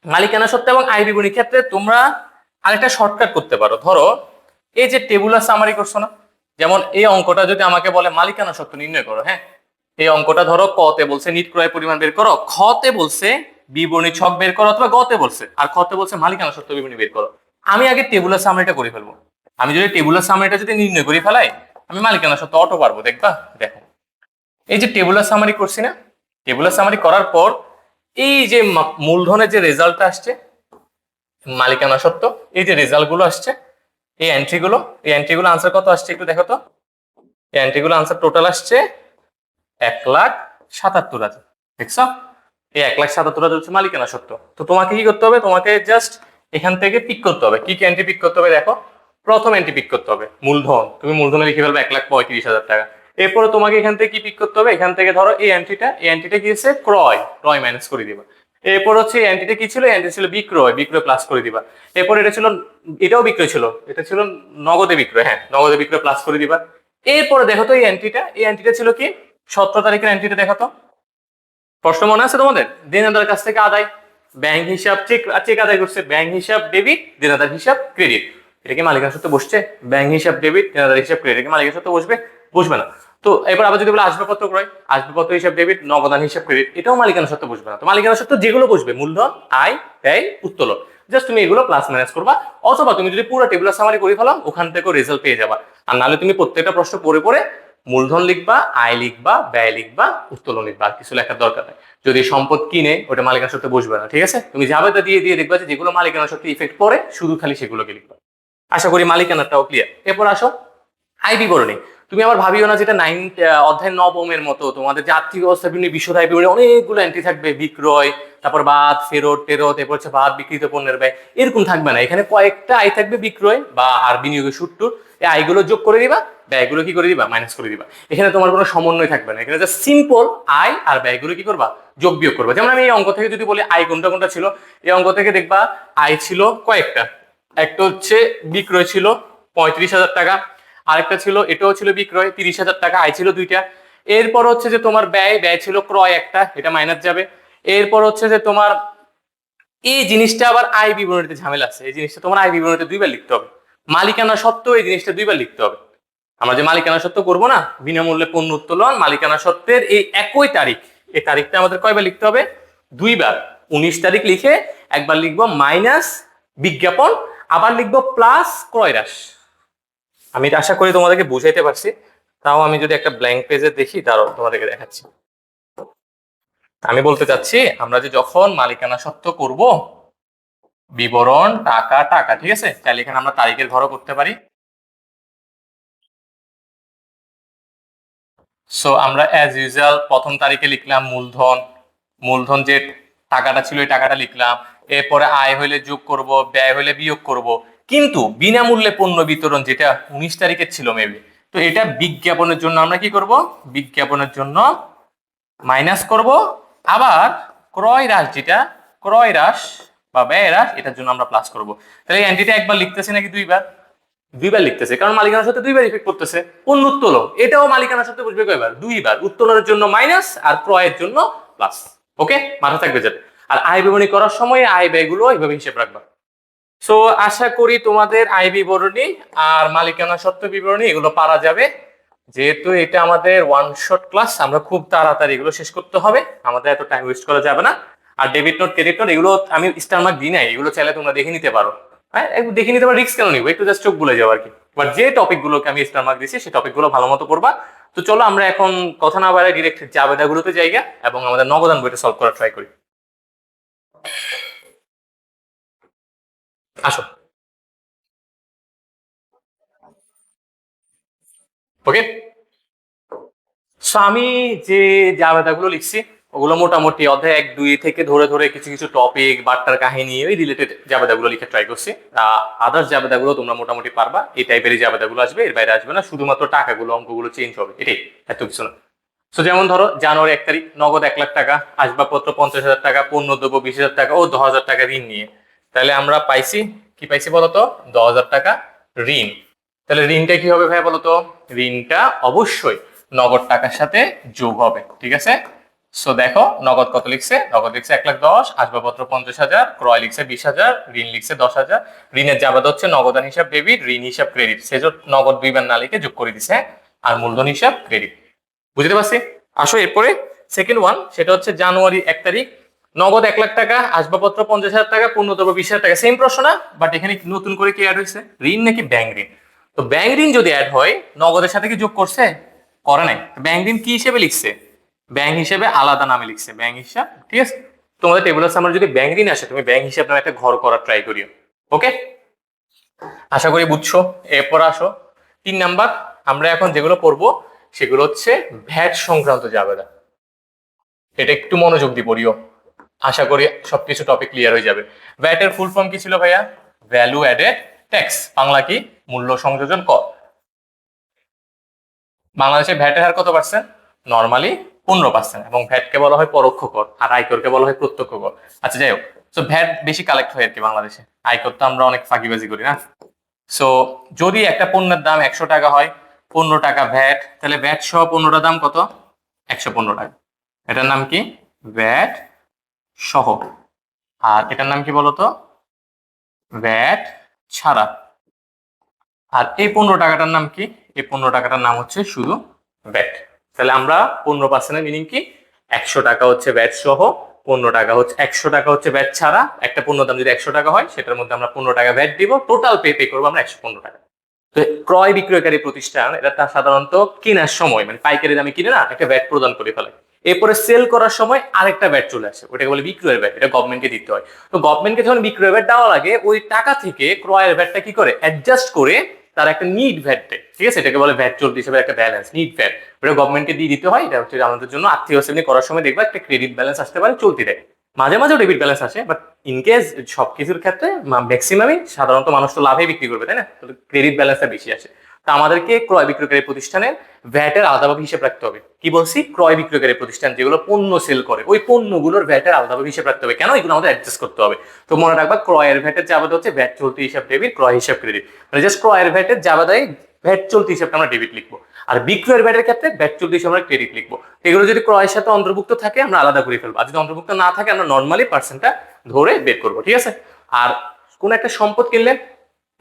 মালিকানা সত্ত্ব এবং আয় বিবরণীর ক্ষেত্রে তোমরা আরেকটা শর্টকাট করতে পারো। ধরো এই যে টেবুলার সামারি করছো না, যেমন এই অঙ্কটা যদি আমাকে বলে মালিকানা সত্ত্ব নির্ণয় করো, হ্যাঁ, এই অঙ্কটা ধরো কতে বলছে নিট ক্রয় পরিমাণ বের করো, খতে বলছে বিবরণী ছক বের করো, অথবা গতে বলছে আর খতে বলছে মালিকানা সত্ত্ব বিবরণী বের করো। আমি আগে টেবুলার সামারিটা করে ফেলবো। আমি যদি টেবুলার সামারিটা যদি নির্ণয় করে ফেলাই, আমি মালিকানা সত্ত্ব অটো পারবো। দেখবা, দেখো এই যে টেবুলার সামারি করছি না, টেবুলার সামারি করার পর এই যে মূলধনের যে রেজাল্টটা আসছে মালিকানা সত্ত্ব, এই যে রেজাল্ট গুলো আসছে, এই এন্ট্রিগুলো আনসার কত আসছে একটু দেখো তো। এই এন্ট্রিগুলো আনসার টোটাল আসছে 1,77,000। দেখছো, এই 1,77,000 হচ্ছে মালিকানা সত্ত্ব। তো তোমাকে কি করতে হবে? তোমাকে জাস্ট এখান থেকে পিক করতে হবে। কি কি এন্ট্রি পিক করতে হবে দেখো। প্রথম এন্ট্রি পিক করতে হবে মূলধন, তুমি মূলধনে লিখে ফেলবে 1,35,000 টাকা। এরপরে তোমাকে এখান থেকে কি পিক করতে হবে? এখান থেকে ধরো এই এন্ট্রিটা কি হচ্ছে? ক্রয় মাইনাস করে দিবা। এরপর হচ্ছে এই এন্ট্রিটা কি ছিল? এন্ট্রি ছিল বিক্রয় প্লাস করে দিবা। এরপর এটা ছিল, এটাও বিক্রয় ছিল, এটা ছিল নগদে বিক্রয়, হ্যাঁ, নগদে বিক্রয় প্লাস করে দিবা। এরপরে দেখো তো এই এন্ট্রিটা ছিল কি? 17 তারিখের এন্ট্রিটা দেখো তো। প্রশ্ন মনে আছে তোমাদের? দেনাদার কাছ থেকে আদায়, ব্যাংক হিসাব চেক আদায় করছে, ব্যাংক হিসাব ডেবিট, দেনাদার হিসাব ক্রেডিট। এটা কি মালিকানা সত্ত্বে বসছে? ব্যাংক হিসাব ডেবিট, দেনাদার হিসাব ক্রেডিট, এটা কি মালিকানা সত্ত্বে বসবে? বসবে না। তো এবার আবার যদি বলে আসবাবপত্র ক্রয়, আসবাবপত্র হিসাব ডেবিট, নগদান হিসাব ক্রেডিট, এটাও মালিকানা সত্ত্বে বসবে না। তো মালিকানা সত্ত্বে যেগুলো বসবে মূলধন, আয়, ব্যয়, উত্তোলন, জাস্ট তুমি এগুলো প্লাস মাইনাস করবা, অথবা তুমি যদি পুরো টেবিলের সামারি করে ফেলো ওখান থেকে রেজাল্ট পেয়ে যাবা। আর নাহলে তুমি প্রত্যেকটা প্রশ্ন পড়ে পড়ে মূলধন লিখবা, আয় লিখবা, ব্যয় লিখবা, উত্তোলন লিখবা, আর কিছু লেখার দরকার নেই। যদি সম্পদ কিনে ওটা মালিকানা সত্ত্বে বসবে না, ঠিক আছে? তুমি জাবেদা দিয়ে দিয়ে দেখবা যে যেগুলো মালিকানা সত্ত্বে ইফেক্ট পড়ে শুধু খালি সেগুলোকে লিখবা। আশা করি মালিকানাটাও ক্লিয়ার। এরপর আসো আয় বিবরণী। তুমি আবার ভাবিও না যেটা অধ্যায় নবমের মতো তোমাদের যে আর্থিক অবস্থা বিভিন্ন বিশদ আয় বিবরণী অনেকগুলো এন্ট্রি থাকবে, বিক্রয়, তারপর বাদ, ফেরত, টেরত, এরপর হচ্ছে বাদ, বিক্রিত পণ্যের ব্যয়, এরকম থাকবে না। এখানে কয়েকটা আয় থাকবে, বিক্রয় বা আর বিনিয়োগের সুট্টুর, এই আয়গুলো যোগ করে দিবা, ব্যয়গুলো কি করে দিবা? মাইনাস করে দিবা। এখানে তোমার কোনো সমন্বয় থাকবে না, এখানে জাস্ট সিম্পল আয় আর ব্যয়গুলো কি করবা? যোগ বিয়োগ করবা। যেমন আমি এই অঙ্ক থেকে যদি বলি আয় কোনটা কোনটা ছিল, এই অঙ্ক থেকে দেখবা আয় ছিল কয়েকটা। একটা হচ্ছে বিক্রয় ছিল 35,000 টাকা, আরেকটা ছিল এটাও ছিল বিক্রয় 30,000 টাকা, আয় ছিল দুইটা। এরপর হচ্ছে যে তোমার ব্যয়, ব্যয় ছিল ক্রয় একটা, এটা মাইনাস যাবে। এরপর হচ্ছে যে তোমার এই জিনিসটা আবার আয় বিবরণীতে ঝামেলা আছে, এই জিনিসটা তোমার আয় বিবরণীতে দুইবার লিখতে হবে। মালিকানা সত্ত্বেও এই জিনিসটা দুইবার লিখতে হবে। আমরা যে মালিকানা সত্ত্ব করবো না, বিনামূল্যে পণ্য উত্তোলন, মালিকানা সত্ত্বের এই একই তারিখ, এই তারিখটা আমাদের কয়বার লিখতে হবে? দুইবার। 19 তারিখ লিখে একবার লিখবো মাইনাস বিজ্ঞাপন, আবার লিখবো প্লাস ক্রয় হ্রাস। আমি আশা করি তোমাদেরকে বুঝাইতে পারছি। তাও আমি যদি একটা ব্ল্যাঙ্ক পেজে দেখি, তারও তোমাদেরকে দেখাচ্ছি। আমি বলতে চাচ্ছি আমরা যে যখন মালিকানা সত্ত্ব করব, বিবরণ, টাকা, টাকা, ঠিক আছে? তাহলে এখানে আমরা তারিখের ঘরও করতে পারি। সো আমরা অ্যাজ ইউজুয়াল প্রথম তারিখে লিখলাম মূলধন, মূলধন যে টাকাটা ছিল এই টাকাটা লিখলাম। এরপরে আয় হইলে যোগ করব, ব্যয় হইলে বিয়োগ করব। কিন্তু বিনামূল্যে পণ্য বিতরণ যেটা 19 তারিখের ছিল মেবি, তো এটা বিজ্ঞাপনের জন্য আমরা কি করব? বিজ্ঞাপনের জন্য মাইনাস করব। আবার ক্রয় হ্রাস, যেটা ক্রয় হ্রাস বা ব্যয় হ্রাস, এটার জন্য আমরা প্লাস করব। তাহলে এই এন্ট্রিটা একবার লিখতেছি নাকি দুইবার? দুইবার লিখতেছে, কারণ মালিকানার সাথে দুইবার ইফেক্ট করতেছে। পণ্য উত্তোলন এটাও মালিকানার সাথে বুঝবে কয়বার? দুইবার। উত্তোলনের জন্য মাইনাস আর ক্রয়ের জন্য প্লাস। ওকে, মাথা থাকবে যেটা। আর আয় বিবরণী করার সময় আয় ব্যয়গুলো এইভাবে হিসেব রাখবা। সো আশা করি তোমাদের আয় বিবরণী আর মালিকানা সত্ত্ব বিবরণী এগুলো পারা যাবে। যেহেতু এটা আমাদের ওয়ান শট ক্লাস, আমরা খুব তাড়াতাড়ি এগুলো শেষ করতে হবে, আমাদের এত টাইম ওয়েস্ট করা যাবে না। আর ডেবিট নোট, ক্রেডিট নোট এগুলো আমি স্টার মার্ক দিই নাই, এগুলো চাইলে তোমরা দেখে নিতে পারো। হ্যাঁ, দেখে নিতে পারো, রিস্ক কেন নিবো? একটু জাস্ট চোখ বুলে যাও আর কি। বাট যে টপিক গুলোকে আমি স্টার মার্ক দিচ্ছি সেই টপিক গুলো ভালো মতো করবা। তো চলো আমরা এখন কথা না বাড়াই ডিরেক্ট জাবেদাগুলোতে জায়গা এবং আমাদের নগদান বইটা সলভ করা ট্রাই করি। আসো। ওকে, সো আমি যে জাবেদাগুলো লিখছি ওগুলো মোটামুটি অধ্যায় 1-2 থেকে ধরে ধরে কিছু কিছু টপিক, বার্তার কাহিনী, ওই রিলেটেড জাবেদাগুলো লিখে ট্রাই করছি। আদার্স জাবেদাগুলো তোমরা মোটামুটি পারবা, এই টাইপেরই জাবেদাগুলো আসবে, এর বাইরে আসবে না। শুধুমাত্র টাকাগুলো, অঙ্কগুলো চেঞ্জ হবে, এটাই, এত কিছু না। সো যেমন ধরো জানুয়ারি 1 তারিখ নগদ 1 লাখ টাকা, আসবাবপত্র 50,000 টাকা, পণ্য দ্রব্য 20,000 টাকা ও 10,000 টাকা ঋণ নিয়ে। তাহলে আমরা পাইছি কি? পাইছি বলতো? 10,000 টাকা ঋণ। তাহলে ঋণটা কি হবে ভাই বলতো? ঋণটা অবশ্যই নগদ টাকার সাথে যোগ হবে, ঠিক আছে? সো দেখো নগদ কত লিখছে? নগদ লিখছে 1,10,000, আসবাবপত্র 50,000, ক্রয় লিখছে 20,000, ঋণ লিখছে 10,000। ঋণের জাবেদা হচ্ছে নগদান হিসাব ডেবিট, ঋণ হিসাব ক্রেডিট, সেজন্য নগদ দুইবার না লিখে যোগ করে দিছে। আর মূলধন হিসাব ক্রেডিট। বুঝতে পারছি? আসো এরপরে সেকেন্ড ওয়ান, সেটা হচ্ছে জানুয়ারি 1 তারিখ নগদ 1 লাখ টাকা, আসবাবপত্র 50,000 টাকা, পণ্যদ্রব্য 20,000 টাকা। সেম প্রশ্ন না, বাট এখানে নতুন করে কি অ্যাড হয়েছে? ঋণ নাকি ব্যাংক ঋণ? তো ব্যাংক ঋণ যদি অ্যাড হয় নগদের সাথে কি যোগ করছে? করে নাই। ব্যাংক ঋণ কি হিসেবে লিখছে? ব্যাংক হিসেবে আলাদা নামে লিখছে, ব্যাংক হিসাব, ঠিক আছে? তোমাদের টেবিলের সামনে যদি ব্যাংক ঋণ আসে তুমি ব্যাংক হিসাব নামে একটা ঘর করার ট্রাই করিও। ওকে, আশা করি বুঝছো। এরপর আসো 3 নাম্বার, আমরা এখন যেগুলো পড়বো সেগুলো হচ্ছে ভ্যাট সংক্রান্ত জাবেদা। এটা একটু মনোযোগ দিয়ে পড়িও, আশা করি সবকিছু টপিক ক্লিয়ার হয়ে যাবে। ভ্যাটের ফুল ফর্ম কি ছিল ভাইয়া? ভ্যালু অ্যাডেড ট্যাক্স, বাংলা কি? মূল্য সংযোজন কর। বাংলাদেশে ভ্যাটের হার কত পার্সেন্ট? নর্মালি 15%, এবং ভ্যাটকে বলা হয় পরোক্ষ কর আর আয়করকে বলা হয় প্রত্যক্ষ কর। আচ্ছা যাই হোক, তো ভ্যাট বেশি কালেক্ট হয় আর কি বাংলাদেশে, আয়কর তো আমরা অনেক ফাঁকিবাজি করি না। সো যদি একটা পণ্যের দাম 100 টাকা হয়, 15 টাকা ভ্যাট, তাহলে ভ্যাট সহ পণ্যটার দাম কত? 115 টাকা। এটার নাম কি? ভ্যাট সহ। আর এটার নাম কি বলতো? ভ্যাট ছাড়া। আর এই 15 টাকাটার নাম কি? এই 15 টাকাটার নাম হচ্ছে শুধু ভ্যাট। তাহলে আমরা 15% মিনিং কি, 100 টাকা হচ্ছে ভ্যাট সহ, 15 টাকা হচ্ছে 100 টাকা হচ্ছে ভ্যাট ছাড়া। একটা পণ্য দাম যদি 100 টাকা হয় সেটার মধ্যে আমরা 15 টাকা ভ্যাট দিব, টোটাল পে করবো আমরা 115 টাকা। তো ক্রয় বিক্রয়কারী প্রতিষ্ঠান এটা তার সাধারণত কেনার সময় মানে পাইকারি দামে কিনে না একটা ভ্যাট প্রদান করে ফেলে, এরপরে সেল করার সময় আরেকটা ভ্যাট চলে আসে, ওটাকে বলে বিক্রয়ের ভ্যাট, এটা গভর্নমেন্টকে দিতে হয়। তো গভর্নমেন্টকে যখন বিক্রয়ের ভ্যাট দেওয়া লাগে ওই টাকা থেকে ক্রয়ের ভ্যাটটা কি করে অ্যাডজাস্ট করে তার একটা নিট ভ্যাট দেয়, ঠিক আছে, এটাকে বলে ভ্যাট চলতি হিসেবে একটা ব্যালেন্স নিট ভ্যাট, ওটা গভর্নমেন্টকে দিয়ে দিতে হয়। এটা হচ্ছে আমাদের জন্য আর্থিক শ্রেণী করার সময় দেখবা একটা ক্রেডিট ব্যালেন্স আসতে পারে চলতি দেয়, মাঝে মাঝেও ডেবিট ব্যালেন্স আসে, বাট ইন কেস সবকিছুর ক্ষেত্রে ম্যাক্সিমামই সাধারণত মানুষ তো লাভে বিক্রি করবে তাই না, তো ক্রেডিট ব্যালেন্সটা বেশি আসে। তা আমাদেরকে ক্রয় বিক্রয়কারী প্রতিষ্ঠানের ভ্যাটের আলাদাভাবে হিসেব রাখতে হবে। কি বলছি, ক্রয় বিক্রয়কারী প্রতিষ্ঠান যেগুলো পণ্য সেল করে ওই পণ্যগুলোর ভ্যাটের আলাদাভাবে হিসেব রাখতে হবে। কেন? এগুলো আমাদের অ্যাডজাস্ট করতে হবে। তো মনে রাখবা ক্রয়ের ভ্যাটের জাবেদা হচ্ছে ভ্যাট চলতি হিসাব ডেবিট, ক্রয় হিসাব ক্রেডিট, মানে জাস্ট ক্রয়ের ভ্যাটের জাবেদায় ভ্যাট চলতি হিসাবটা আমরা ডেবিট লিখবো, আর বিক্রয়ের ভ্যাটের ক্ষেত্রে ভ্যাট চলতি হিসাবে আমরা ক্রেডিট লিখবো। এগুলো যদি ক্রয়ের সাথে অন্তর্ভুক্ত থাকে আমরা আলাদা করে ফেলবো, আর যদি অন্তর্ভুক্ত না থাকে আমরা নর্মালি পার্সেন্টটা ধরে বের করবো, ঠিক আছে। আর কোন একটা সম্পদ কিনলে,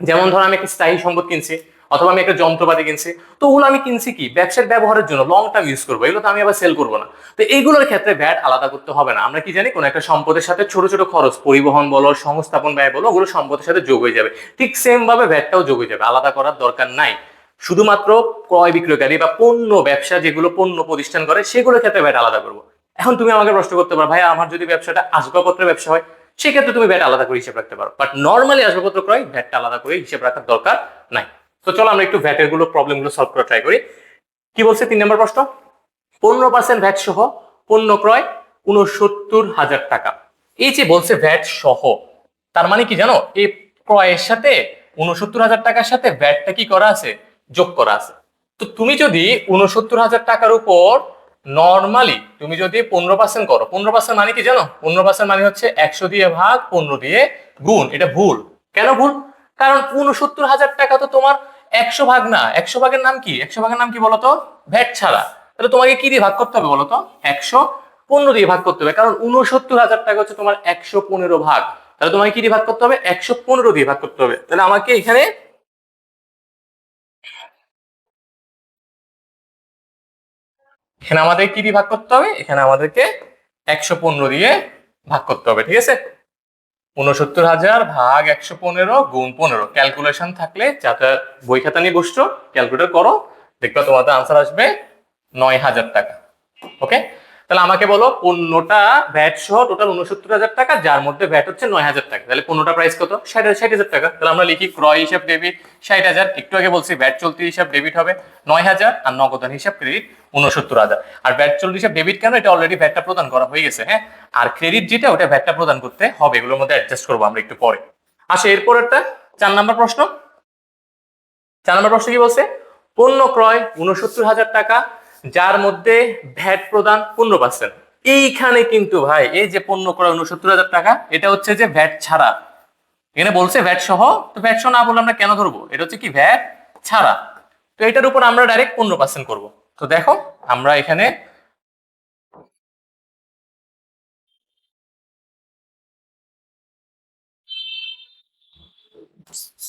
যেমন ধরো আমি একটা স্থায়ী সম্পদ কিনছি অথবা আমি একটা যন্ত্রপাতি কিনছি, তো ওগুলো আমি কিনছি কি ব্যবসার ব্যবহারের জন্য, লং টার্ম ইউজ করবো, এগুলো তো আমি আবার সেল করবো না। তো এইগুলোর ক্ষেত্রে ভ্যাট আলাদা করতে হবে না। আমরা কি জানি কোন একটা সম্পদের সাথে ছোট ছোট খরচ, পরিবহন বলো সংস্থাপন ব্যয় বলো, ওগুলো সম্পদের সাথে যোগ হয়ে যাবে, ঠিক সেম ভাবে ভ্যাটটাও যোগ হয়ে যাবে, আলাদা করার দরকার নাই। শুধুমাত্র ক্রয় বিক্রয়কারী বা পণ্য ব্যবসা যেগুলো পণ্য প্রতিষ্ঠান করে সেগুলোর ক্ষেত্রে ভ্যাট আলাদা করবো। এখন তুমি আমাকে প্রশ্ন করতে পারো, ভাই আমার যদি ব্যবসাটা আসবাবপত্রের ব্যবসা হয় সেক্ষেত্রে তুমি ভ্যাট আলাদা করে হিসেব রাখতে পারো, বাট নর্মালি আসবাবপত্র ক্রয় ভ্যাটটা আলাদা করে হিসেব রাখার দরকার নাই। তো চলো আমরা একটু ভ্যাটের গুলো প্রবলেম গুলো সলভ করা ট্রাই করি। কি বলছে 3 নম্বর প্রশ্ন, 15% ভ্যাট সহ পণ্য ক্রয় 69,000 টাকা। এই যে বলছে ভ্যাট সহ, তার মানে কি জানো, এই ক্রয়ের সাথে 69,000 টাকার সাথে ভ্যাটটা কি করা আছে, যোগ করা আছে। তো তুমি যদি 69,000 টাকার উপর নর্মালি তুমি যদি 15% করো, 15% মানে কি জানো, 15% মানে হচ্ছে 100 দিয়ে ভাগ 15 দিয়ে গুণ। এটা ভুল। কেন ভুল? কারণ 69,000 টাকা তো তোমার 100 ভাগ না, 100 ভাগের নাম কি, 100 ভাগের নাম কি বলতো, ভ্যাট ছাড়া। তাহলে তোমাকে কি দিয়ে ভাগ করতে হবে বলতো, 115 দিয়ে ভাগ করতে হবে, কারণ 69,000 টাকা হচ্ছে তোমার 115 ভাগ। তাহলে তোমাকে কি দিয়ে ভাগ করতে হবে, 115 দিয়ে ভাগ করতে হবে। তাহলে আমাকে এখানে এখানে আমাদের কি দিয়ে ভাগ করতে হবে, এখানে আমাদেরকে 115 দিয়ে ভাগ করতে হবে, ঠিক আছে। 69,000 ভাগ 115 গুণ 15, ক্যালকুলেশন থাকলে যাতে বই খাতা নিয়ে বসছো ক্যালকুলেটর করো, দেখবা তোমাদের আনসার আসবে 9,000 টাকা। ওকে, তাহলে আমাকে বলো পণ্যটা ভ্যাট সহ টোটাল 69,000 টাকা, যার মধ্যে ভ্যাট হচ্ছে 9,000 টাকা, তাহলে পণ্যটা প্রাইস কত, 60,000 টাকা। তাহলে আমরা লিখি ক্রয় হিসাব ডেবিট 60,000, একটু আগে বলছি ভ্যাট চলতি হিসাব ডেবিট হবে 9,000, আর নগদান হিসাব ক্রেডিট 69,000। আর ভ্যাট চলতি হিসাব ডেবিট কেন, এটা অলরেডি ভ্যাটটা প্রদান করা হয়ে গেছে, হ্যাঁ। আর ক্রেডিট যেটা ওটা ভ্যাটটা প্রদান করতে হবে, এগুলোর মধ্যে অ্যাডজাস্ট করবো আমরা একটু পরে। আসে এরপর একটা 4 নম্বর প্রশ্ন। 4 নম্বর প্রশ্ন কি বলছে, পণ্য ক্রয় 69,000 টাকা, যার মধ্যে ভ্যাট প্রদান 15%। এইখানে কিন্তু ভাই এই যে পণ্য ক্রয় 69,000 টাকা, এটা হচ্ছে যে ভ্যাট ছাড়া। এখানে বলছে ভ্যাট সহ, তো ভ্যাট সহ না বললে আমরা কেন ধরবো, এটা হচ্ছে কি ভ্যাট ছাড়া। তো এটার উপর আমরা ডাইরেক্ট 15% করবো। তো দেখো আমরা এখানে